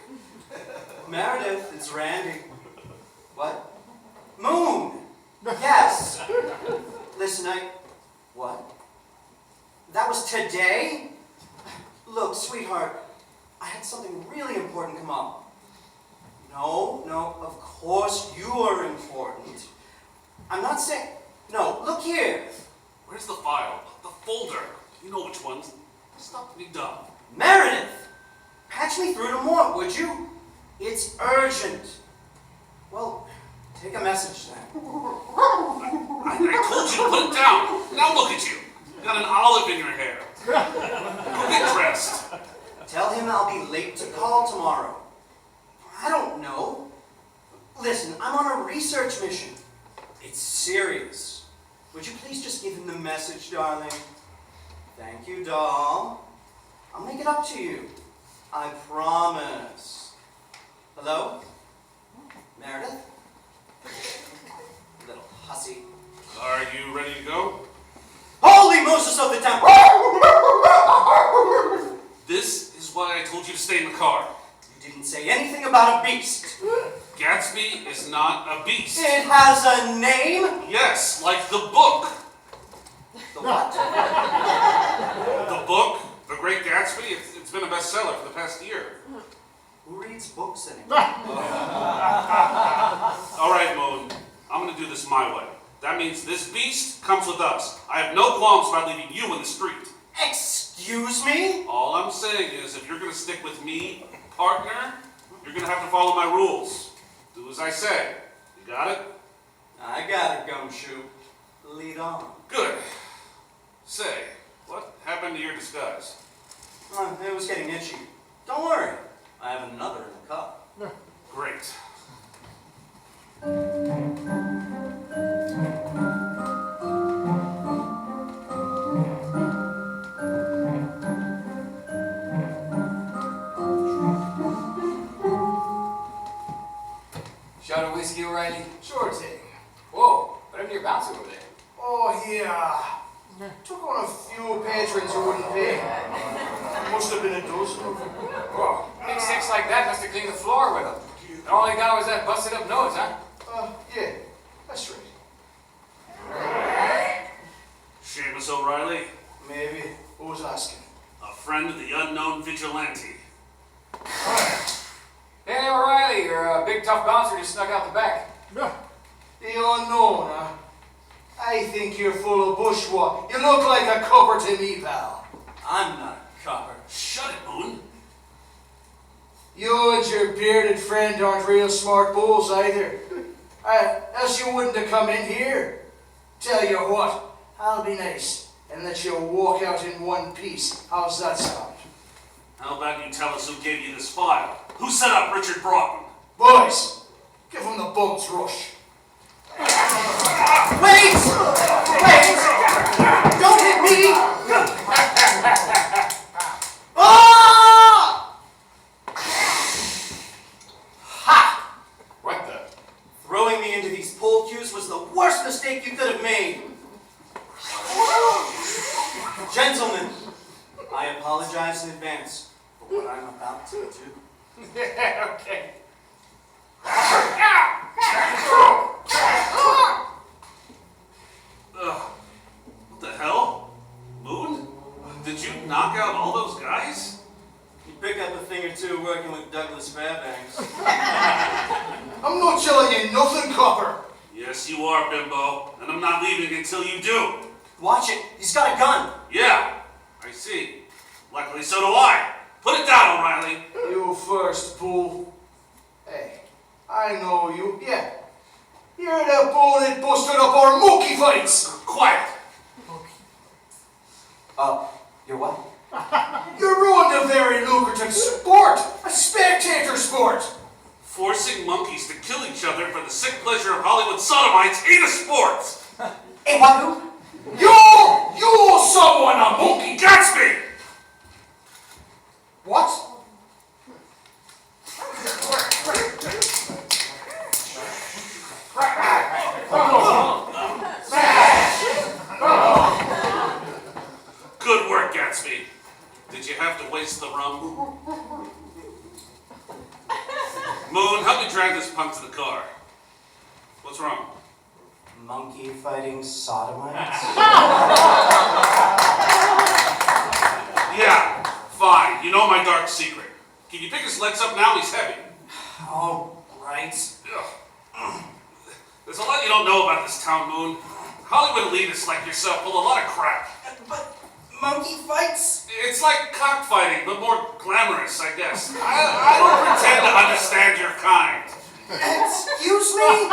sweetheart, I had something really important come up. No, of course you are important. I'm not saying... No, look here. Where's the file? The folder. You know which ones. Stop being dumb. Meredith! Patch me through to Mort, would you? It's urgent. Well, take a message then. I told you to put it down. Now look at you. You got an olive in your hair. Go get dressed. Tell him I'll be late to call tomorrow. I don't know. Listen, I'm on a research mission. It's serious. Would you please just give him the message, darling? Thank you, doll. I'll make it up to you. I promise. Hello? Meredith? Little hussy. Are you ready to go? Holy Moses of the temple! This is why I told you to stay in the car. You didn't say anything about a beast. Gatsby is not a beast. It has a name? Yes, like the book. The what? The book, The Great Gatsby, it's been a bestseller for the past year. Who reads books anymore? All right, Moon, I'm going to do this my way. That means this beast comes with us. I have no qualms about leaving you in the street. Excuse me? All I'm saying is if you're going to stick with me, partner, you're going to have to follow my rules. Do as I say. You got it? I got it, Gumshoe. Lead on. Good. Say, what happened to your disguise? It was getting itchy. Don't worry. I have another in the cup. Great. Shot of whiskey, O'Reilly? Sure thing. Whoa, what happened to your bouncer over there? Oh, yeah. Took on a few patrons who wouldn't pay. Must have been a dozen of them. Whoa, big six like that must have cleaned the floor with them. And all they got was that busted up nose, huh? Yeah, that's right. Seamus O'Reilly, Maybe. Who was asking? a friend of the unknown vigilante. Hey, O'Reilly, you're a big tough bouncer just snuck out the back. The unknown, huh? I think you're full of bushwa. You look like a copper to me, pal. I'm not a copper. Shut it, Moon. You and your bearded friend aren't real smart bulls either. Else you wouldn't have come in here. Tell you what, I'll be nice and let you walk out in one piece. How's that sound? How about you tell us who gave you this file? Who set up Richard Broughton? Boys, give him the bum's rush. Wait! Wait! Don't hit me! Ah! Ha! What the? Throwing me into these pole cues was the worst mistake you could have made. Gentlemen, I apologize in advance for what I'm about to do. Yeah, okay. What the hell? Moon? Did you knock out all those guys? You pick up a thing or two working with Douglas Fairbanks. I'm not telling you nothing, copper. Yes, you are, Bimbo. And I'm not leaving until you do. Watch it. He's got a gun. Yeah, I see. Luckily, so do I. Put it down, O'Reilly. You first, bull. Hey, I know you. Yeah. You're the bull that busted up our monkey fights. Quiet. You're what? You ruined a very lucrative sport. A spectator sport. Forcing monkeys to kill each other for the sick pleasure of Hollywood sodomites ain't a sport. Hey, what? Who? You're someone a monkey. Gatsby! What? Good work, Gatsby. Did you have to waste the rum? Moon, help me drag this punk to the car. What's wrong? Monkey fighting sodomites? Yeah, Fine, you know my dark secret. Can you pick his legs up now? He's heavy. All right. Ugh. There's a lot you don't know about this town, Moon. Hollywood elitists like yourself pull a lot of crap. But monkey fights? It's like cockfighting, but more glamorous, I guess. I don't pretend to understand your kind. Excuse me?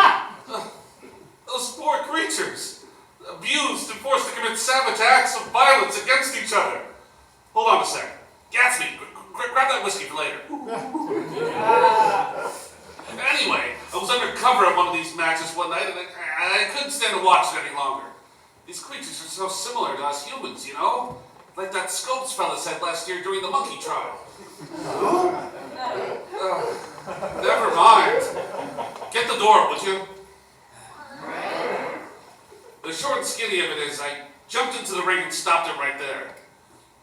Those poor creatures, abused and forced to commit savage acts of violence against each other. Hold on a second. Gatsby, grab that whiskey for later. Anyway, I was undercover at one of these matches one night, and I couldn't stand to watch it any longer. These creatures are so similar to us humans, you know? Like that Scopes fella said last year during the monkey trial. Never mind. Get the door, would you? The short and skinny of it is, I jumped into the ring and stopped it right there.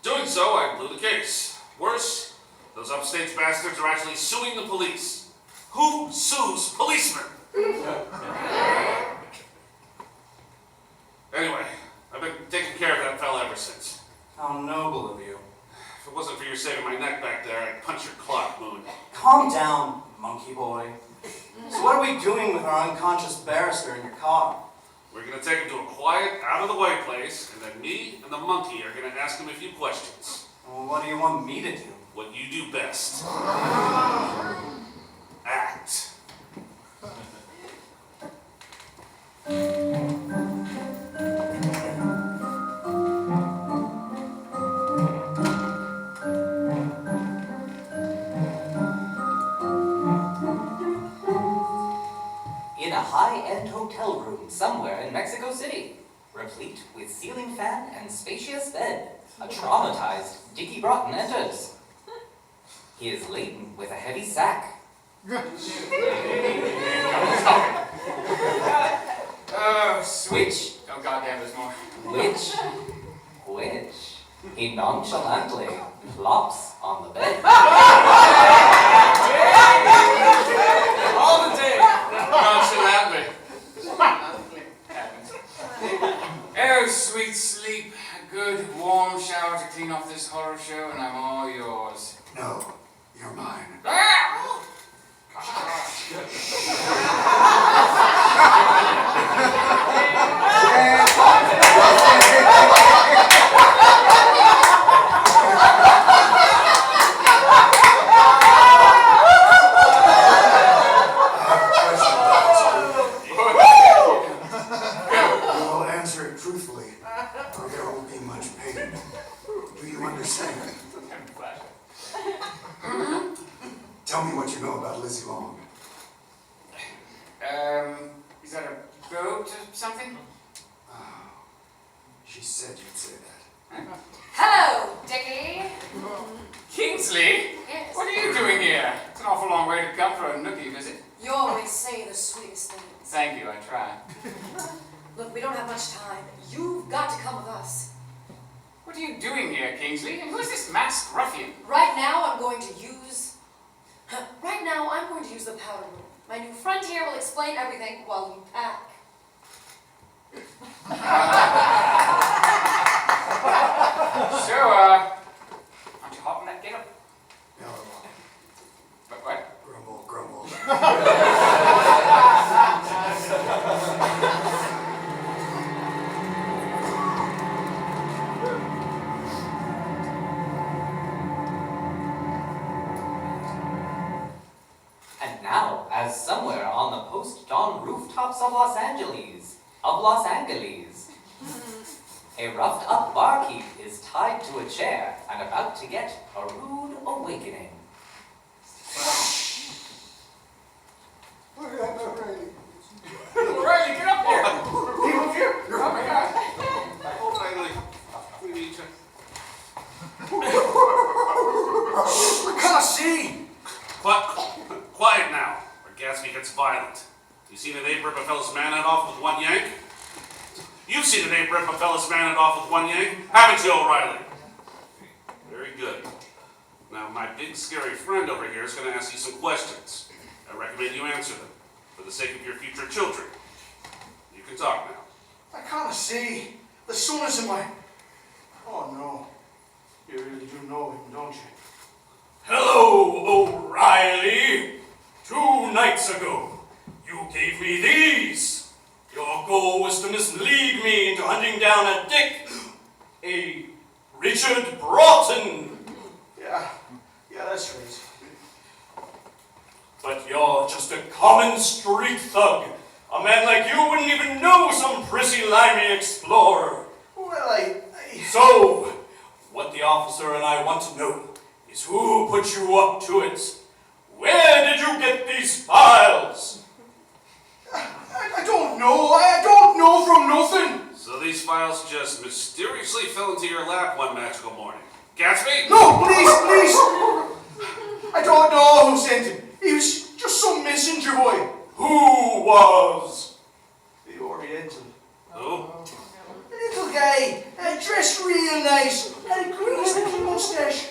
Doing so, I blew the case. Worse, those upstage bastards are actually suing the police. Who sues policemen? Anyway, I've been taking care of that fella ever since. How noble of you. If it wasn't for your saving my neck back there, I'd punch your clock, Moon. Calm down, monkey boy. So what are we doing with our unconscious barrister in your car? We're gonna take him to a quiet, out-of-the-way place, and then me and the monkey are gonna ask him a few questions. Well, what do you want me to do? What you do best. Act. In a high-end hotel room somewhere in Mexico City, replete with ceiling fan and spacious bed, a traumatized Dickie Broughton enters. He is laden with a heavy sack. Oh, sweet. Oh, goddamn, there's more. Which he nonchalantly plops on the bed. All the day. Nonchalantly. Oh, sweet sleep. A good, warm shower to clean off this horror show, and I'm all yours. No, you're mine. You will answer it truthfully, or there won't be much pain. Do you understand? Tell me what you know about Lizzie Long. Is that a boat or something? Oh, she said you'd say that. Hello, Dickie. Kingsley? Yes. What are you doing here? It's an awful long way to come for a nookie visit. You always say the sweetest things. Thank you, I try. Look, we don't have much time. You've got to come with us. What are you doing here, Kingsley? And who's this masked ruffian? Right now, I'm going to use the powder room. My new friend here will explain everything while you pack. So, aren't you hot in that get-up? No, But what? grumble, grumble. And now, as somewhere on the post-dawn rooftops of Los Angeles, a roughed-up barkeep is tied to a chair and about to get a rude awakening. O'Reilly, get up here! Keep here! Oh my God! O'Reilly, we need you. I can't see! Quiet now, or Gatsby gets violent. You seen an ape rip a fella's manhead off with one yank? You've seen an ape rip a fella's manhead off with one yank, haven't you, O'Reilly? Very good. Now, my big scary friend over here is going to ask you some questions. I recommend you answer them, for the sake of your future children. You can talk now. I can't see. The sun is in my... Oh no. You really do know him, don't you? Hello, O'Reilly. 2 nights ago, you gave me these. Your goal was to mislead me into hunting down a Richard Broughton. Yeah, that's right. But you're just a common street thug. A man like you wouldn't even know some prissy-limey explorer. Well, So, what the officer and I want to know is who put you up to it? Where did you get these files? I don't know. I don't know from nothing. So these files just mysteriously fell into your lap one magical morning. Gatsby? No, please. I don't know who sent him. He was just some messenger boy. Who was? The Oriental. Who? Little guy, dressed real nice, had a green little mustache.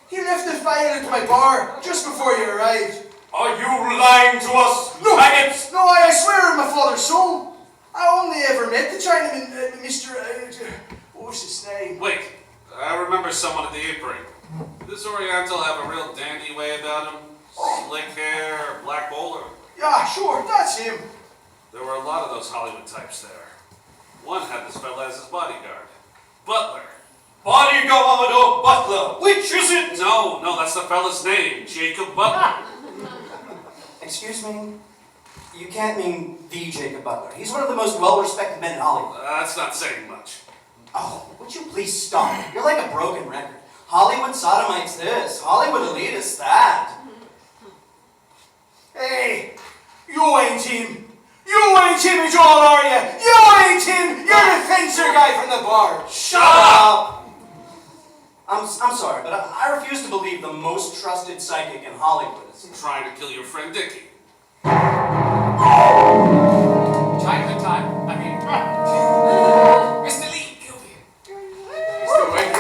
He left the file at my bar just before you arrived. Are you lying to us, No, maggots? no, I swear on my father's soul. I only ever met the Chinaman, Mr. What was his name? Wait, I remember someone at the apron. Did this Oriental have a real dandy way about him? Slick hair, black bowler? Yeah, sure, that's him. There were a lot of those Hollywood types there. One had this fella as his bodyguard. Butler. Bodyguard or butler? Which is it? No, that's the fella's name. Jacob Butler. Excuse me? You can't mean the Jacob Butler. He's one of the most well-respected men in Hollywood. That's not saying much. Oh, would you please stop? You're like a broken record. Hollywood sodomites this, Hollywood elitists that. Hey, you ain't him. You ain't him at all, are you? You ain't him. You're the fencer guy from the bar. Shut up! I'm sorry, but I refuse to believe the most trusted psychic in Hollywood is trying to kill your friend Dickie. Time. I mean, Mr. Lee, get over here. He's still waiting.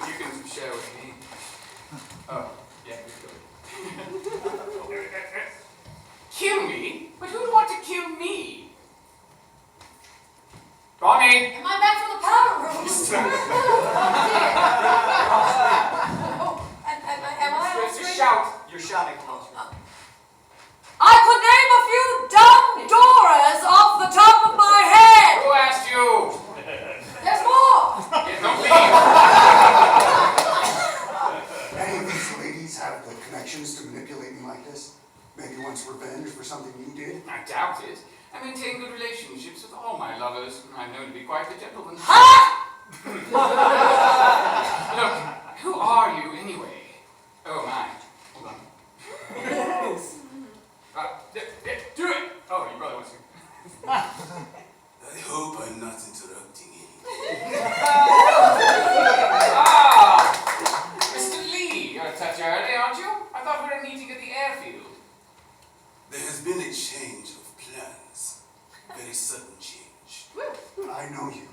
You can share with me. Oh, yeah, you're good. Kill me? But who'd want to kill me? Bonnie! Am I back from the powder room? Am I on screen? Shout. You're shouting. I could name a few dumb Doras off the top of my head. Who asked you? There's more. Yeah, don't leave. Any of these ladies have the connections to manipulate me like this? Maybe wants revenge for something you did? I doubt it. I maintain good relationships with all my lovers. I'm known to be quite the gentleman. Ha! Look, who are you anyway? Oh my. Hold on. Do it! Oh, your brother wants to. I hope I'm not interrupting you. Mr. Lee, you're a touch early, aren't you? I thought we were meeting at the airfield. There has been a change of plans. Very sudden change. I know you.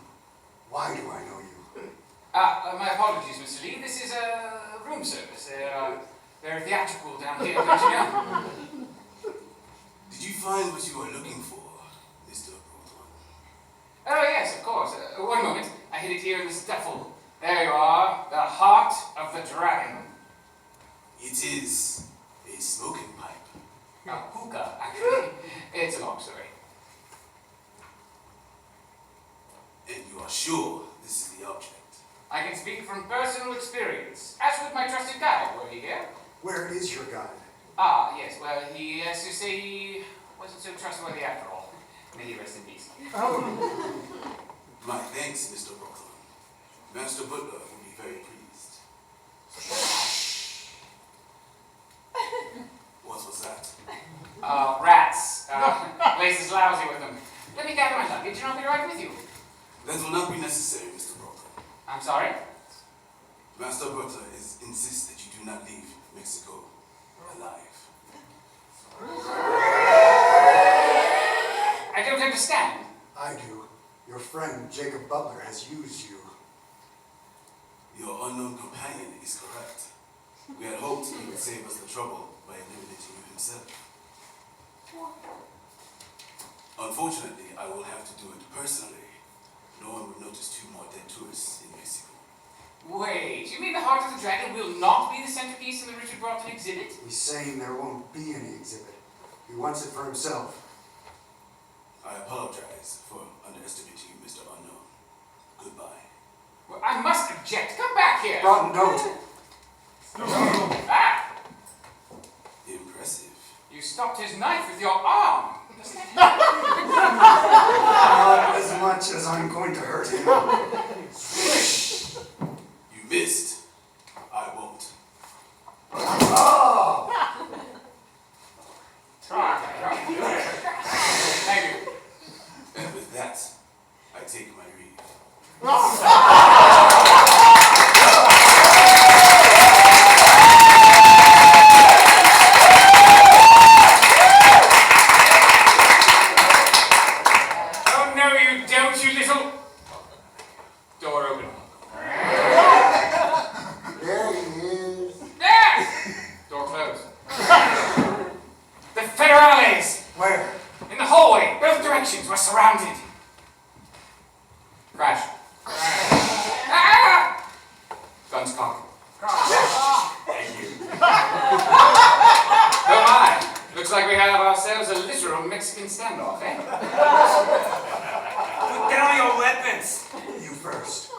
Why do I know you? My apologies, Mr. Lee. This is a room service. They're very theatrical down here, don't you know? Did you find what you were looking for, Mr. Broughton? Oh, yes, of course. One moment. I hid it here in this duffel. There you are. The heart of the dragon. It is a smoking pipe. A hookah, actually. It's a long story. And you are sure this is the object? I can speak from personal experience. As with my trusted guide, were he here? Where is your guide? Ah, yes, well, he, as you say, he wasn't so trustworthy after all. May he rest in peace. My thanks, Mr. Broughton. Master Butler will be very pleased. What was that? Rats. Place is lousy with them. Let me gather my luggage and I'll be right with you. That will not be necessary, Mr. Broughton. I'm sorry? Master Butler insists that you do not leave Mexico alive. I don't understand. I do. Your friend, Jacob Butler, has used you. Your unknown companion is correct. We had hoped he would save us the trouble by eliminating you himself. Unfortunately, I will have to do it personally. no one would notice 2 more dead tourists in Mexico. Wait, you mean the Heart of the Dragon will not be the centerpiece in the Richard Broughton exhibit? He's saying there won't be any exhibit. He wants it for himself. I apologize for underestimating you, Mr. Unknown. Goodbye. Well, I must object. Come back here. Broughton, don't. Ah! Impressive. You stopped his knife with your arm. Not as much as I'm going to hurt him. You missed. I won't. Oh! Thank you. And with that, I take my leave. Oh, no, you don't, you little... Door open. There he is. There! Door closed. The federales! Where? In the hallway. Both directions were surrounded. Crash. Ah! Guns cocked. Thank you. Oh my. Looks like we have ourselves a literal Mexican standoff, eh? Put down your weapons! You first.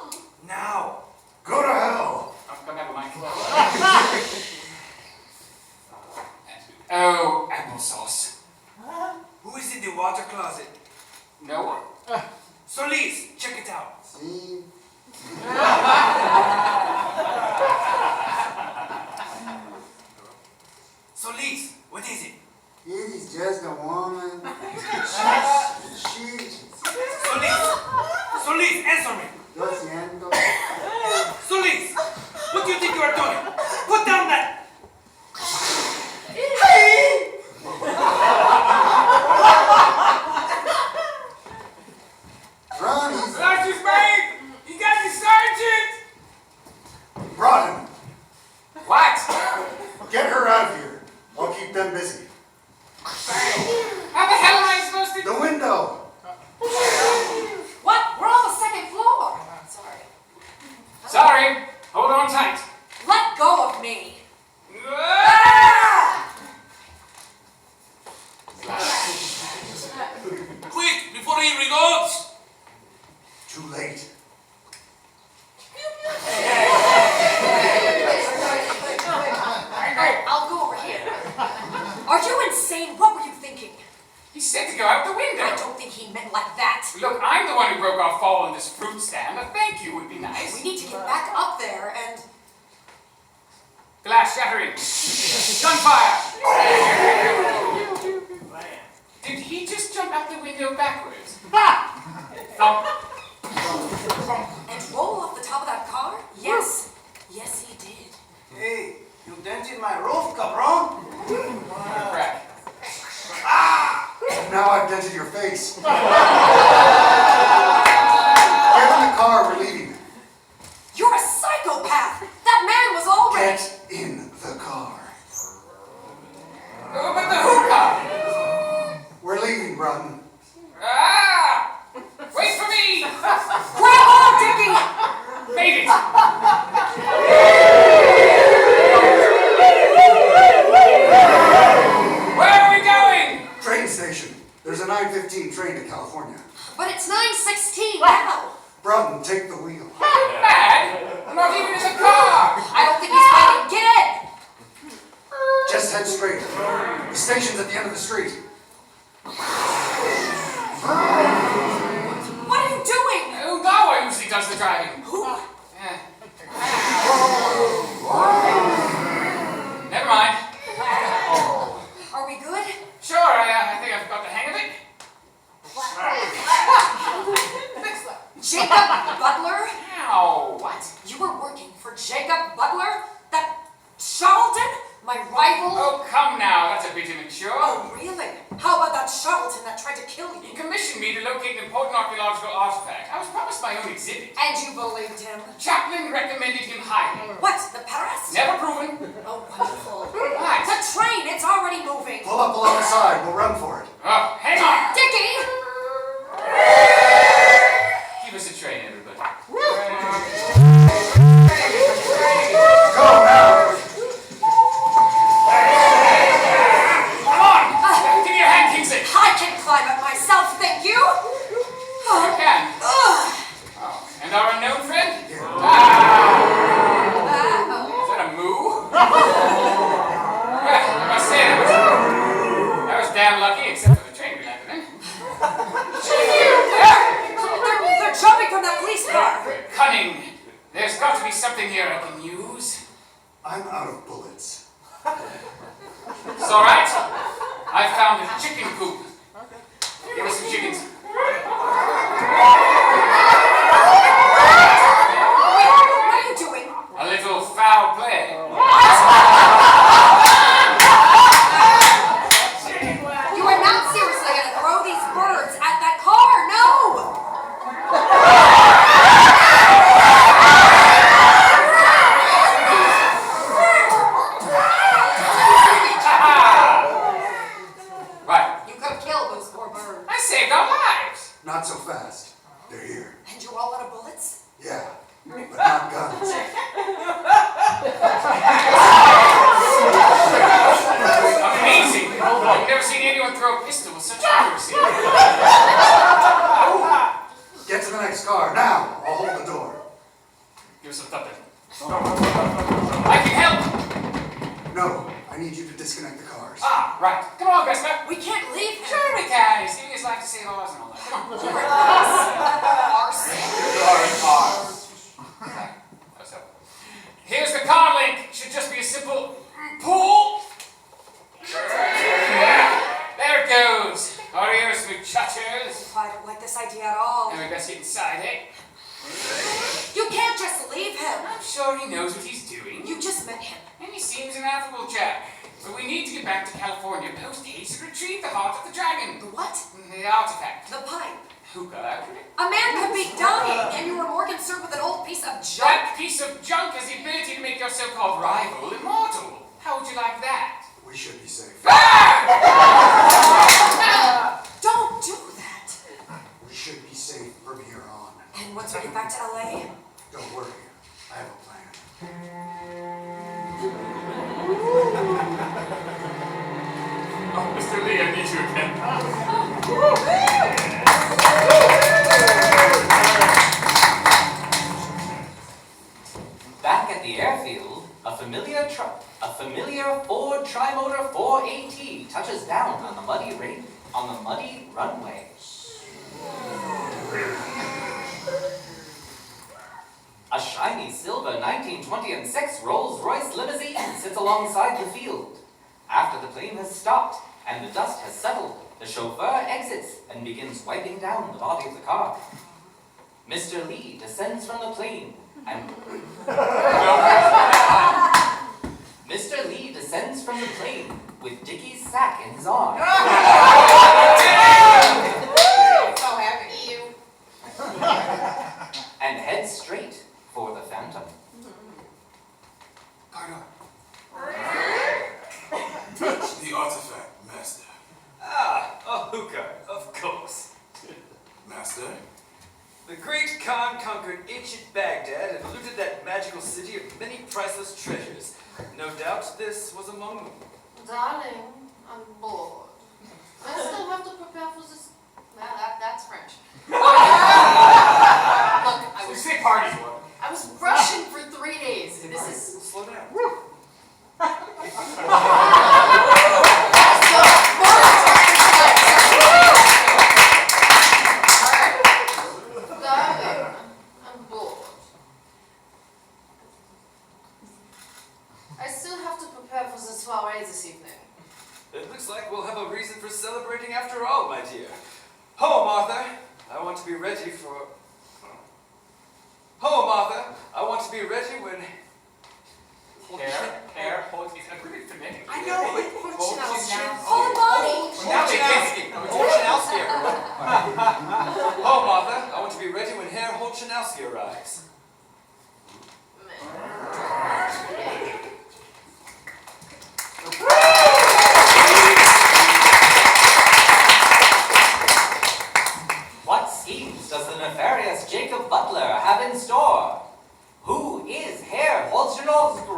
Now! Go to hell! Oh, come have a mic. Oh, applesauce. Who is in the water closet? No one. Solis, check it out. See? Solis, what is it? It is just a woman. She. Solis, answer me. Lo siento. Solis, what do you think you are doing? Put down that... Ronnie's. Sergeant's mate! You got the sergeant! Broughton. What? Get her out of here. I'll keep them busy. How the hell am I supposed to... The window. What? We're on the 2nd floor. Sorry. Sorry. Hold on tight. Let go of me. Quick, before he reloads! Too late. I'll go over here. Are you insane? What were you thinking? He said to go out the window. I don't think he meant like that. Look, I'm the one who broke our fall in this fruit stand. A thank you would be nice. We need to get back up there and... Glass shattering. Gunfire! Did he just jump out the window backwards? Thump. And roll off the top of that car? Yes. Yes, he did. Hey, you dented my roof, cabron. Crack. Now I've dented your face. Get in the car, we're leaving. You're a psychopath! That man was already... Get in the car. But the hookah! We're leaving, Broughton. Ah! Wait for me! Grab on, Dickie! Made it! Where are we going? Train station. There's a 9:15 train to California. But it's 9:16 now. Broughton, take the wheel. Mad? I'm not even in the car! I don't think he's fighting. Get in! Just head straight. The station's at the end of the street. What are you doing? Ungawa usually does the driving. Who? Never mind. Are we good? Sure, I think I've got the hang of it. Jacob Butler? Ow, what? You were working for Jacob Butler? That charlatan? My rival? Oh, come now, that's a bit immature. Oh, really? How about that charlatan that tried to kill He you? commissioned me to locate an important archaeological artifact. I was promised my own exhibit. And you believed him? Chaplin recommended him highly. What, the pederast? Never proven. Oh, wonderful. What? The train, it's already moving. Pull up along the side. We'll run for it. Oh, hang on. Dickie! Give us a to be something here I can use. I'm out of bullets. It's all right. I found a chicken coop. Give us some chickens. What are you doing? A little foul play. You are not seriously going to throw these birds at that car, no! Right. You could have killed those poor birds. I saved our lives. Not so fast. They're here. And you're all out of bullets? Yeah, but not guns. Amazing. I've never seen anyone throw a pistol with such accuracy. Get to the next car, now. I'll hold the door. Give us some thumping. I can help. No, I need you to disconnect the cars. Ah, right. Come on, Vesper. We can't leave him. Sure we can. He's giving his life to save ours and all that. Come on. Here's the car link. Should just be a simple pull. There it goes. Adios, muchachos. I don't like this idea at all. And we best get inside, eh? You can't just leave him. I'm sure he knows what he's doing. You just met him. And he seems an affable chap. But we need to get back to California post haste and retrieve the heart of the dragon. The what? The artifact. The pipe. Hookah. A man could be dying, and you were more concerned with an old piece of junk. That piece of junk has the ability to make your so-called rival immortal. How would you like that? We should be safe. Don't do that. We should be safe from here on. And once we get back to LA? Don't worry, I have a plan. Oh, Mr. Lee, I need you again. Back at the airfield, a familiar Ford Trimotor 4AT touches down on the muddy runway. A shiny silver 1920 6 Rolls-Royce limousine sits alongside the field. After the plane has stopped and the dust has settled, the chauffeur exits and begins wiping down the body of the car. Mr. Lee descends from the plane and... Mr. Lee descends from the plane with Dickie's sack in his arm. So happy you. And heads straight for the Phantom. The artifact, Master. Ah, a hookah, of course. Master? The great Khan conquered ancient Baghdad and looted that magical city of many priceless treasures. No doubt this was among them. Darling, I'm bored. I still have to prepare for this. That's French. Look, I was Say party. I was rushing for 3 days. This is Slow down. darling, I'm bored. I still have to prepare for the soiree this evening. It looks like we'll have a reason for celebrating after all, my dear. Home, Arthur. I want to be ready for... Home, Arthur. I want to be ready when... Hair, hold, he's really phonetic. I know, but Hold now. his chin. Hold body. Now they can't. Holchanowski. Home, Arthur. I want to be ready when Herr Holchanowski arrives. What schemes does the nefarious Jacob Butler have in store? Who is Herr Holchanowski?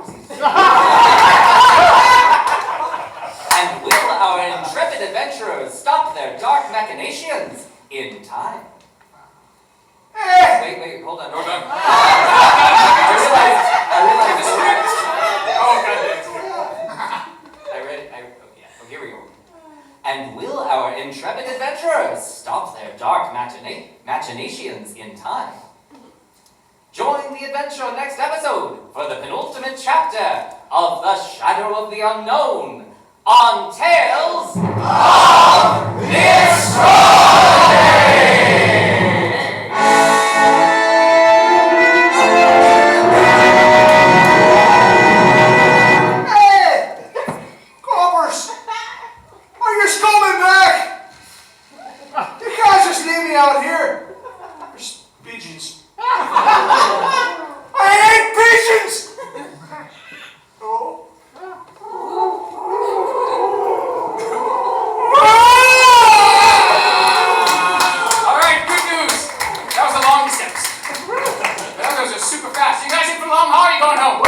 And will our intrepid adventurers stop their dark machinations in time? Wait, hold on. Hold on. I realized Oh, God. here we go. And will our intrepid adventurers stop their dark machinations in time? Join the adventure next episode for the penultimate chapter of The Shadow of the Unknown on Tales of the Extraordinary! Out here. There's pigeons. I hate pigeons! Oh. Alright, good news. That was the longest episode. Those are super fast. You guys in for the long haul or are you going home?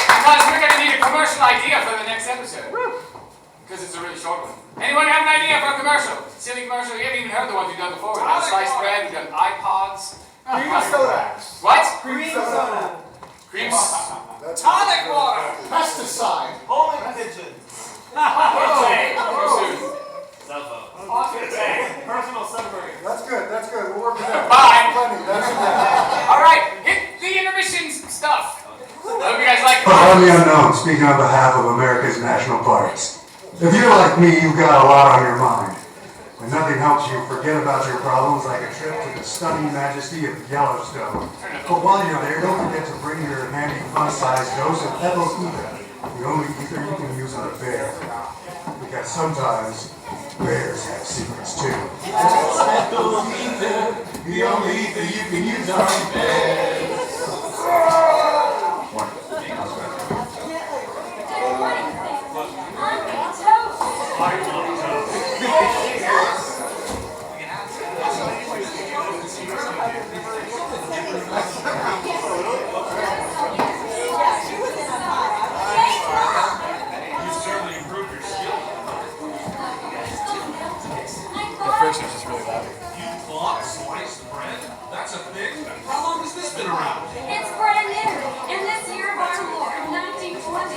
Because we're going to need a commercial idea for the next episode. Because it's a really short one. Anyone have an idea for a commercial? Silly commercial? You haven't even heard the ones we've done before. We've done sliced bread, we've done iPods. Cream soda. What? Cream soda. Cream soda. Tonic water. Pesticide. Bowling pigeons. Personal submarine. That's good, we'll work with that. Bye. Plenty, that's Alright, hit the intermission stuff. I hope you guys like it. On the Unknown, speaking on behalf of America's national parks. If you're like me, you've got a lot on your mind. And nothing helps you forget about your problems like a trip to the stunning majesty of Yellowstone. But while you're there, don't forget to bring your handy fun-sized dose of ethyl ether, the only ether you can use on a bear. Because sometimes bears have secrets too. Ethyl ether, the only ether you can use on bears. First, it's just really loud. You bought sliced bread? That's a thing? How long has this been around? It's brand new, and this year of our Lord, 1928.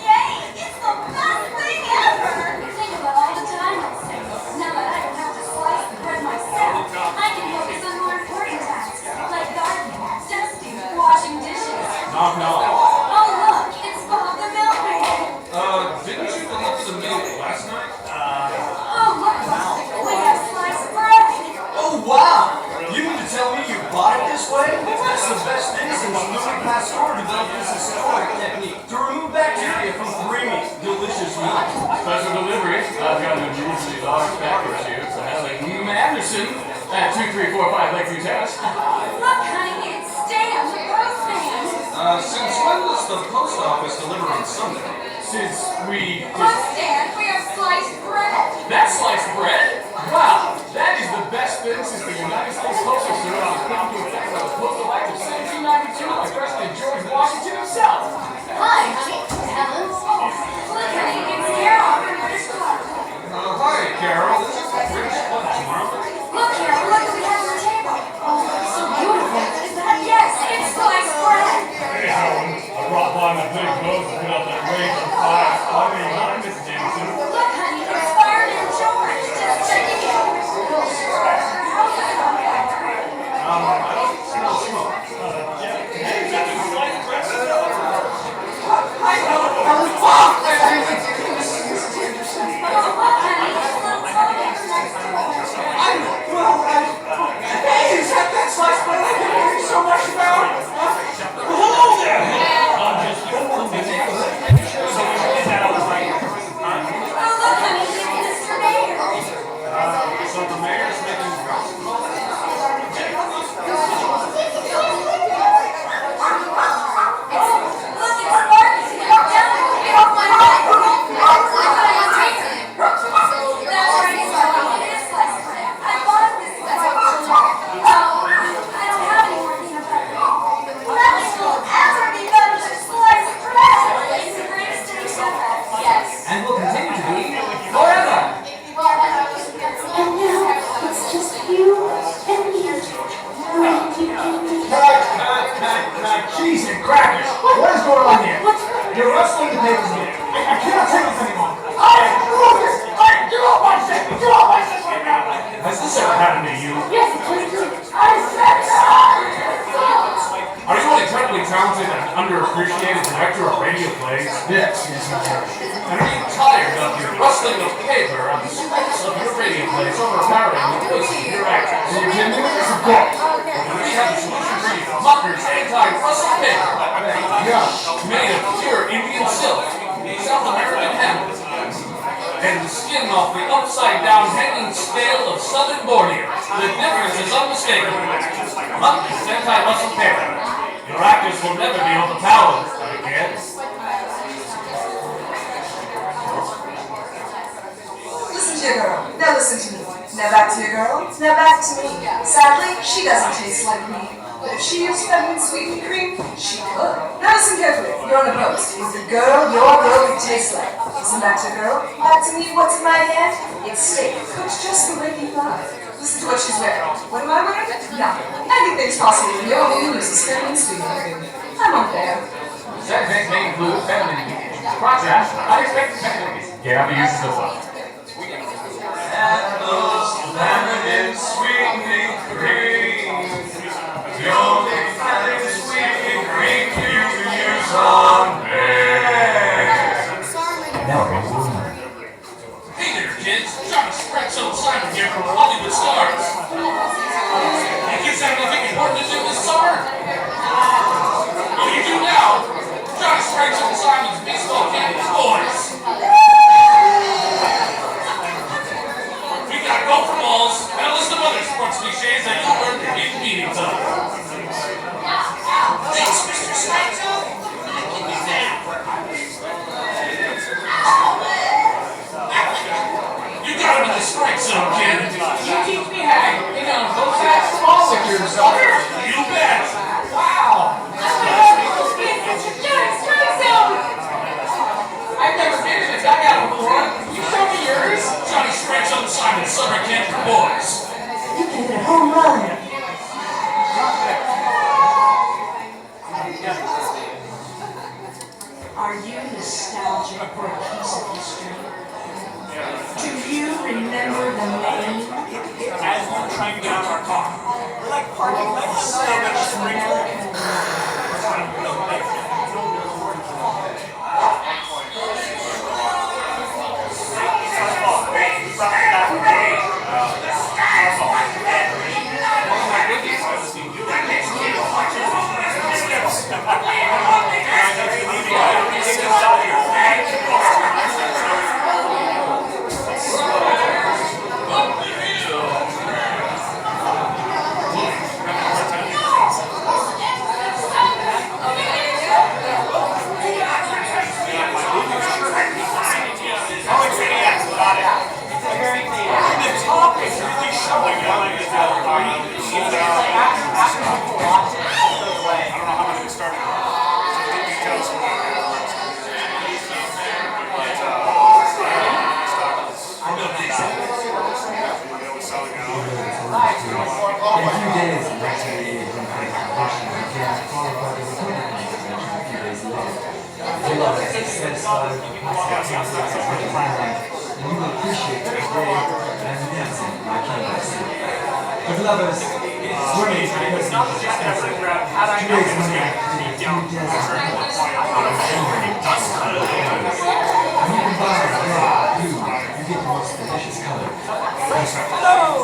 Yay! It's the best thing ever! Think about all the time I saved. Now that I don't have to slice the bread myself, I can focus on more important tasks, like gardening, dusting, washing dishes. Knock, knock. Oh look, it's Bob the Milkman. Didn't you deliver the milk last night? Oh look, we have sliced bread. Oh, wow! You mean to tell me you bought it this way? That's the best thing since Louis Pasteur developed this historic technique to remove bacteria from creamy, delicious milk. Special delivery. I've got an unusually large package here for Ellie Anderson at 2345 Lakeview Terrace. Look, honey, it's Stan, the postman. Since when does the post office deliver on Sunday? Since we Look, Stan, we have sliced bread. That sliced bread? Wow, that is the best thing since the United States Postal Service was put into effect by the Postal Act of 1792 by President George Washington himself. Hi, honey. Heavens. Look, honey, it's Carol from British Club. Hi, Carol. This is the British Club tomorrow. Look, Carol, look what we have on the table. Oh, it's so beautiful. Is that? Yes, it's sliced bread. Hey, Helen, I brought by my big gloves to put out that range of fire. I mean, hi, Mrs. Jameson. Look, honey, it's Byrne and George. Just checking in. I don't smell smoke. Hey, is that sliced bread I've been hearing so much about? Hello there! Oh, look, honey, it's Mr. Mayor. So the mayor's making And will continue to be forever. And now, it's just you and me. Cheese and crackers. What is going on here? You're rustling the papers here. I cannot take this anymore. Get off my shit! Get off my shit right now! Has this ever happened to you? Yes, it is. I said so! underappreciated director of radio plays. Yes. And are you tired of your rustling of paper on the scripts of your radio plays overpowering the voice of your actors? Are you kidding me? This is great. We have a solution for you. Mucker's anti-rustle paper. Made of pure Indian silk, South American hemp, and the skin off the upside-down hanging scale of southern Borneo. The difference is unmistakable. Mucker's anti-rustle paper. Your actors will never be overpowered again. Listen to your girl. Now listen to me. Now back to your girl. Now back to me. Sadly, she doesn't taste like me. But if she used feminine sweetening cream, she could. Now listen carefully. You're on a boat. Is the girl your girl could taste like? Listen back to your girl. Back to me. What's in my hand? It's steak. Cooked just the way you love. Listen to what she's wearing. What am I wearing? Nothing. Anything's possible when your only uses feminine sweetening cream. I'm on there. Segment may include feminine contrast. I expect feminine. Get out the use of well. Feminine sweetening cream. The only feminine sweetening cream you can use on me. Hey there, kids. Johnny Spreadso Simon here from Hollywood Stars. You kids have anything important to do this summer? Well, you do now. Johnny Spreadso Simon's baseball campus boys. We got golf balls and a list of other sports cliches that you learned in meetings of. Thanks, Mr. Spreadso. You got him in the strike zone, kid. You teach me how to get down both sides of the ball with yourself. You bet. Wow. I've never been in a dugout before. You show me yours. Johnny Spreads on the Simon Summer Camp for boys. You can hit a home run. Are you nostalgic for a piece of history? Do you remember the name? As we're trying to get out of our car, we're like parking like so much American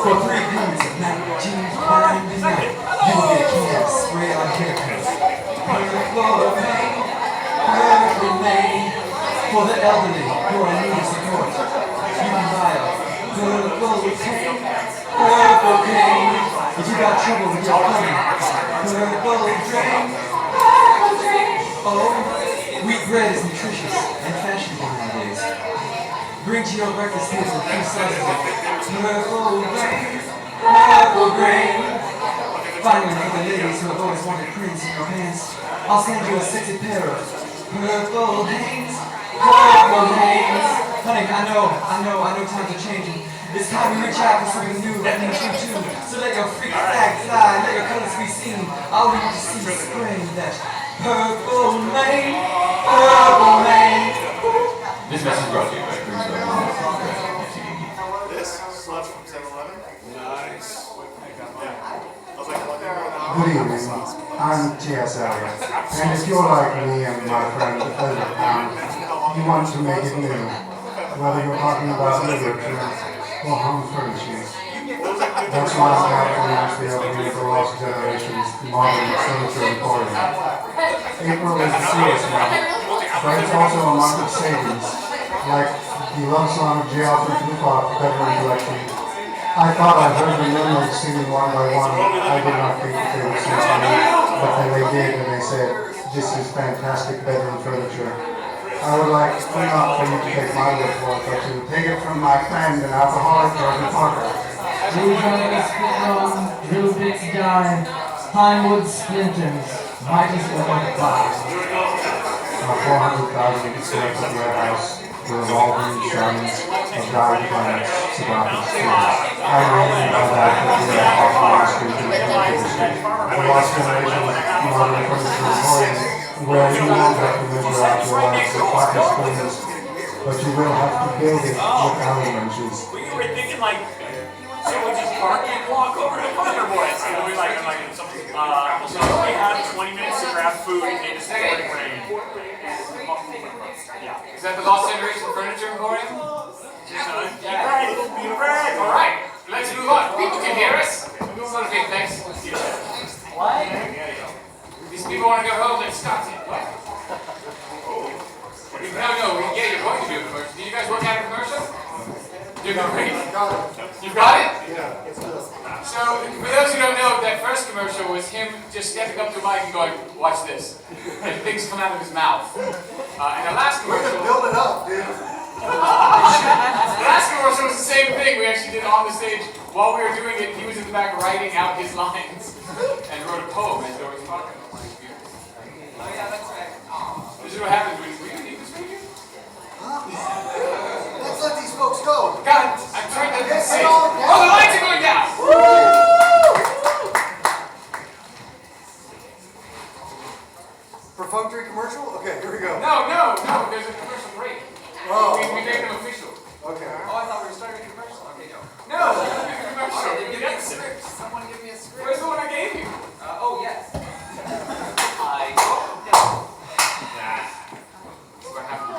For 3 pennies of Matt Yamashita, you will get a can of spray on haircut. Purple rain, for the elderly who are in need of support. You can buy a purple cane. If you got trouble with your plumbing, purple drain. Oh, wheat bread is nutritious and fashionable nowadays. Bring to your breakfast table a few slices of purple grain. Finally, for the ladies who have always wanted prints in your hands, I'll send you a sexy pair of purple hanes. Honey, I know times are changing. It's time to reach out for something new that makes you too. So let your freak flag fly, let your colors be seen. I'll leave you to see spring that purple mane. This message brought to you by This slush from 7-Eleven. Nice. Good evening. I'm T.S. Eliot, and if you're like me and my friend Overtown, you want to make it new, whether you're talking about literature or home furnishings. That's why I'm now planning the opening of the Lost Generations Modern Furniture Emporium. April is a serious month, but it's also a month of savings, like the love song of J. Alfred Prufrock Bedroom Collection. I thought I heard the mermaids singing one by one. I did not think that they would sing to me, but then they did, and they said, "This is fantastic bedroom furniture." I would like not for you to take my word for it, but to take it from my friend and alcoholic Jordan Parker. Blue Jones spit on, drill bits die, pine wood splinters, mighty oil fire. A 400,000 square foot warehouse, the revolving suns of dying planets, Sabathis streets. I read by that we are off the street in the Lost Generations Modern Furniture Emporium, where you won't have to measure out your life with pocket spoons, but you will have to build it with Allen wrenches. We were thinking like, so we just park and walk over to Farmer Boys. And we so we have 20 minutes to grab food and they just pouring rain. Yeah. Is that the Lost Generation Furniture Emporium? Right. All right, let's move on. People can hear us. It's not a big thanks. What? These people want to go home. Let's start it. What? No. Yeah, you're going to do a commercial. Did you guys work out a commercial? You're great. You've got it? Yeah. So, for those who don't know, that first commercial was him just stepping up to a mic and going, "Watch this," and things come out of his mouth. And the last commercial. Build it up, dude. The last commercial was the same thing. We actually did it on the stage. While we were doing it, he was in the back writing out his lines and wrote a poem as though he was talking. Oh yeah, that's right. This is what happens when you leave this region. Let's let these folks go. God, I'm trying to say. Oh, the lights are going down. Perfunctory commercial? Okay, here we go. No. There's a commercial break. Oh. We made them official. Okay. Oh, I thought we were starting a commercial. Okay, no. No, commercial. Give me a script. Someone give me a script. Where's the one I gave you? Oh, yes. I don't know. What happened?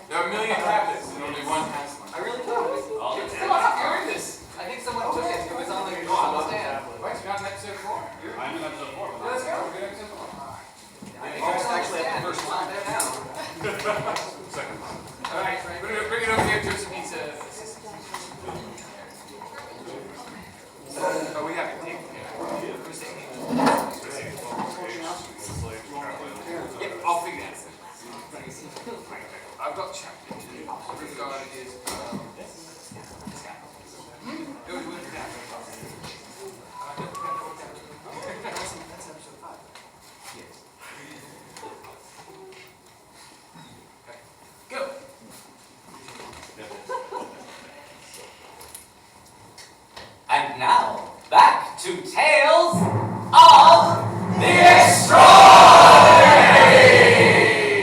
There are a million tablets and only one has one. I really thought it was. Come on up, you earned this. I think someone took it. It was on the stand. What? You're not in episode 4? I'm in episode 4. Let's go. We're in episode 4. I think I was actually at the first one. There now. Second one. All right, we're going to bring it over here. Joseph needs a. Oh, we have a tape. Who's taking? Yep, I'll figure that. I've got chapter 2. Regard is. Go. And now, back to Tales of the Extraordinary!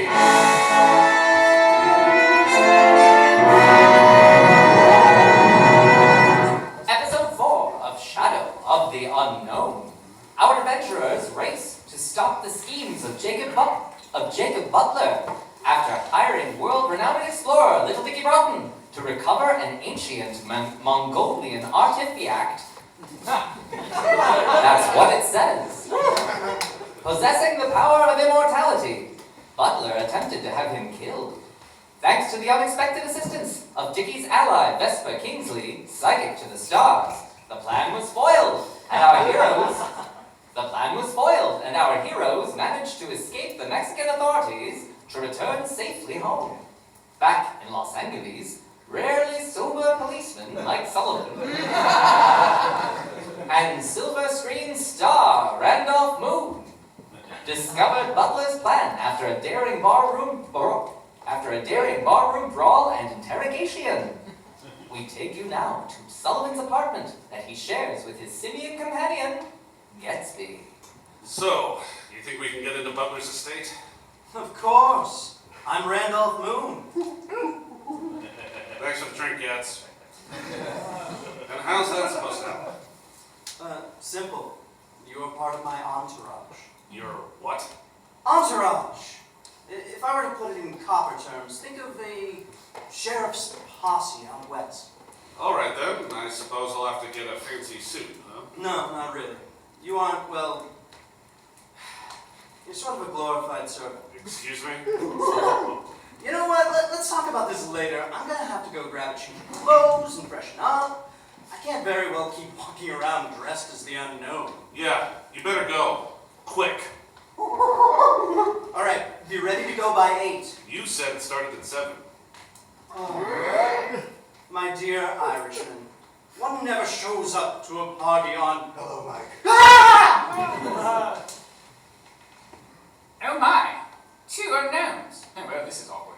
Episode 4 of Shadow of the Unknown. Our adventurers race to stop the schemes of Jacob Butler after hiring world-renowned explorer Little Dickie to recover an ancient Mongolian artifact. That's what it says. Possessing the power of immortality, Butler attempted to have him killed. Thanks to the unexpected assistance of Dickie's ally, Vesper Kingsley, psychic to the stars, the plan was foiled, and our heroes managed to escape the Mexican authorities to return safely home. Back in Los Angeles, rarely sober policemen like Sullivan and silver screen star Randolph Moon discovered Butler's plan after a daring barroom brawl and interrogation. We take you now to Sullivan's apartment that he shares with his simian companion, Gatsby. So, you think we can get into Butler's estate? Of course. I'm Randolph Moon. Thanks for the drink, Gats. And how's that supposed to happen? Simple. You are part of my entourage. Your what? Entourage! If I were to put it in copper terms, think of a sheriff's posse out west. All right then. I suppose I'll have to get a fancy suit, huh? No, not really. You aren't, well, you're sort of a glorified servant. Excuse me? You know what, let's talk about this later. I'm gonna have to go grab a change of clothes and freshen up. I can't very well keep walking around dressed as the unknown. Yeah, you better go. Quick. All right, be ready to go by 8. You said it started at 7. My dear Irishman, one never shows up to a party on... Hello, Mike. Ah! Oh my! 2 unknowns. Oh, well, this is awkward.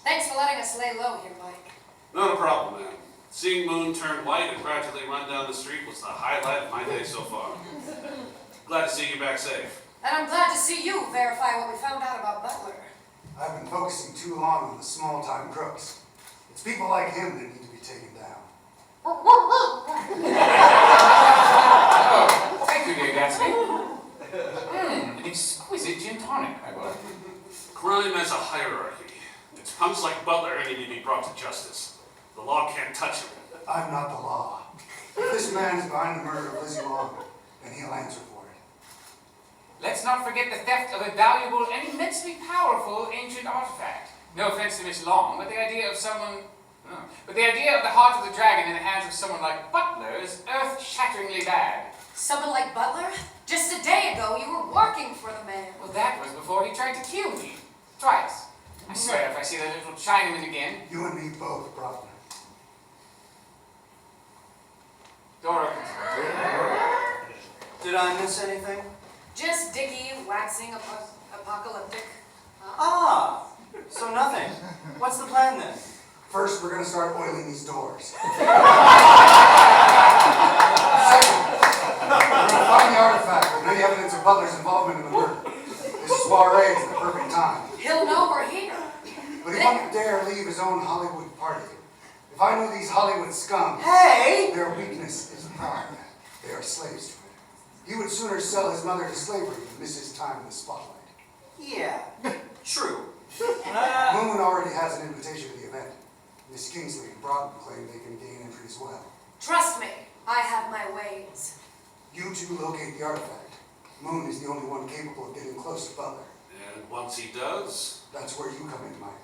Thanks for letting us lay low here, Mike. Not a problem, man. Seeing Moon turn white and practically run down the street was the highlight of my day so far. Glad to see you back safe. And I'm glad to see you verify what we found out about Butler. I've been focusing too long on the small-time crooks. It's people like him that need to be taken down. Oh, thank you, dear Gatsby. An exquisite gin tonic, I will. Crime has a hierarchy. It's punks like Butler who need to be brought to justice. The law can't touch him. I'm not the law. If this man is behind the murder of Lizzie Long, then he'll answer for it. Let's not forget the theft of a valuable and immensely powerful ancient artifact. No offense to Miss Long, but the idea of the heart of the dragon in the hands of someone like Butler is earth-shatteringly bad. Someone like Butler? Just a day ago, you were working for the man. Well, that was before he tried to kill me. Twice. I swear, if I see that little Chinaman again... You and me both, probably. Door opens. Did I miss anything? Just Dickie waxing apocalyptic. Ah, so nothing. What's the plan then? First, we're going to start oiling these doors. Second, we're going to find the artifact and any evidence of Butler's involvement in the murder. This soiree is the perfect time. He'll know we're here. But he won't dare leave his own Hollywood party. If I knew these Hollywood scum, hey! Their weakness is pride. They are slaves to it. He would sooner sell his mother to slavery than miss his time in the spotlight. Yeah, true. Moon already has an invitation to the event. Miss Kingsley and Broughton claim they can gain entry as well. Trust me, I have my ways. You two locate the artifact. Moon is the only one capable of getting close to Butler. And once he does... That's where you come in, Mike.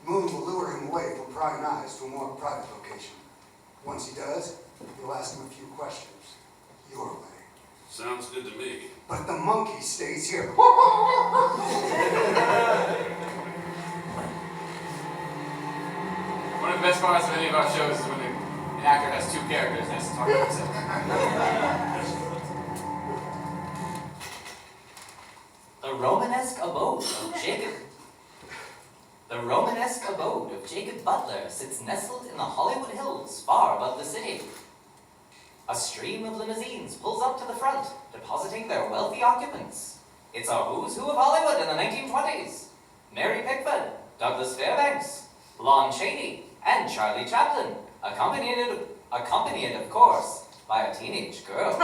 Moon will lure him away from prying eyes to a more private location. Once he does, you'll ask him a few questions. Your way. Sounds good to me. But the monkey stays here. One of the best parts of any of our shows is when an actor has 2 characters and has to talk about himself. The Romanesque abode of Jacob Butler sits nestled in the Hollywood Hills, far above the city. A stream of limousines pulls up to the front, depositing their wealthy occupants. It's a who's who of Hollywood in the 1920s. Mary Pickford, Douglas Fairbanks, Lon Chaney, and Charlie Chaplin, accompanied of course, by a teenage girl.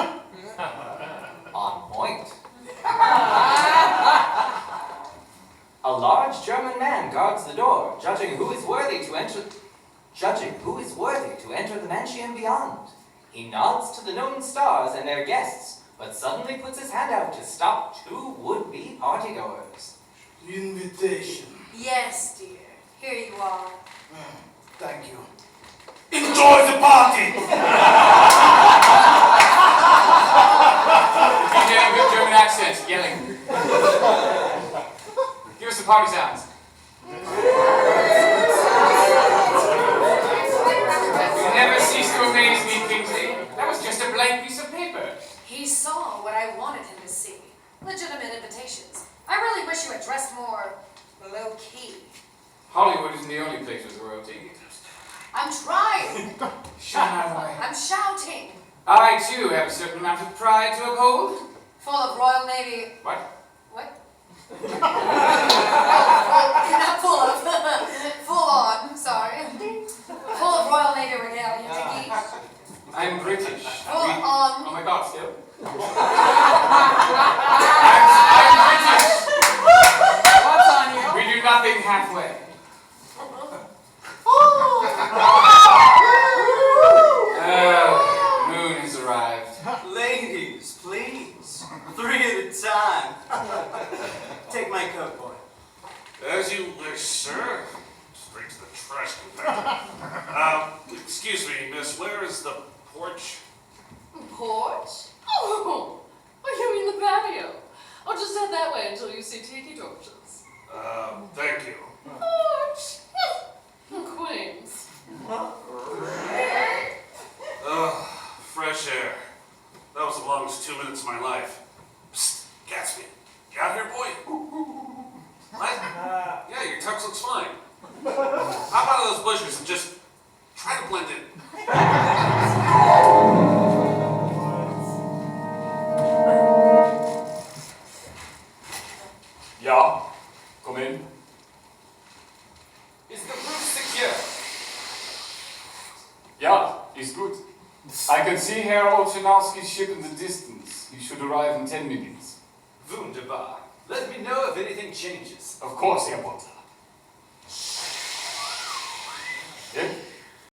On point. A large German man guards the door, judging who is worthy to enter the mansion beyond. He nods to the known stars and their guests, but suddenly puts his hand out to stop 2 would-be partygoers. The invitation. Yes, dear. Here you are. Thank you. Enjoy the party! He's getting a good German accent, yelling. Give us the party sounds. You never cease to amaze me, Kingsley. That was just a blank piece of paper. He saw what I wanted him to see. Legitimate invitations. I really wish you had dressed more low-key. Hollywood isn't the only place with royalty. I'm trying. Shut out of the way. I'm shouting. I, too, have a certain amount of pride to uphold. Full of Royal Navy. What? What? Not full of. Full on, sorry. Full of Royal Navy regalia, Dickie. I'm British. Full on. Oh my God, still? What's on you? We do nothing halfway. Moon has arrived. Ladies, please. 3 at a time. Take my coat, boy. As you wish, sir. Straight to the trash compactor. Excuse me, miss, where is the porch? Porch? Oh, you mean the patio? Oh, just head that way until you see tiki torches. Thank you. Porch? Queens. Fresh air. That was the longest 2 minutes of my life. Psst, Gatsby. You out here, boy? What? Yeah, your tux looks fine. Hop out of those bushes and just try to blend in. Yeah, come in. Is the roof secure? Yeah, it's good. I can see Herr Olchanowski's ship in the distance. He should arrive in 10 minutes. Wunderbar. Let me know if anything changes. Of course, Herr Potter.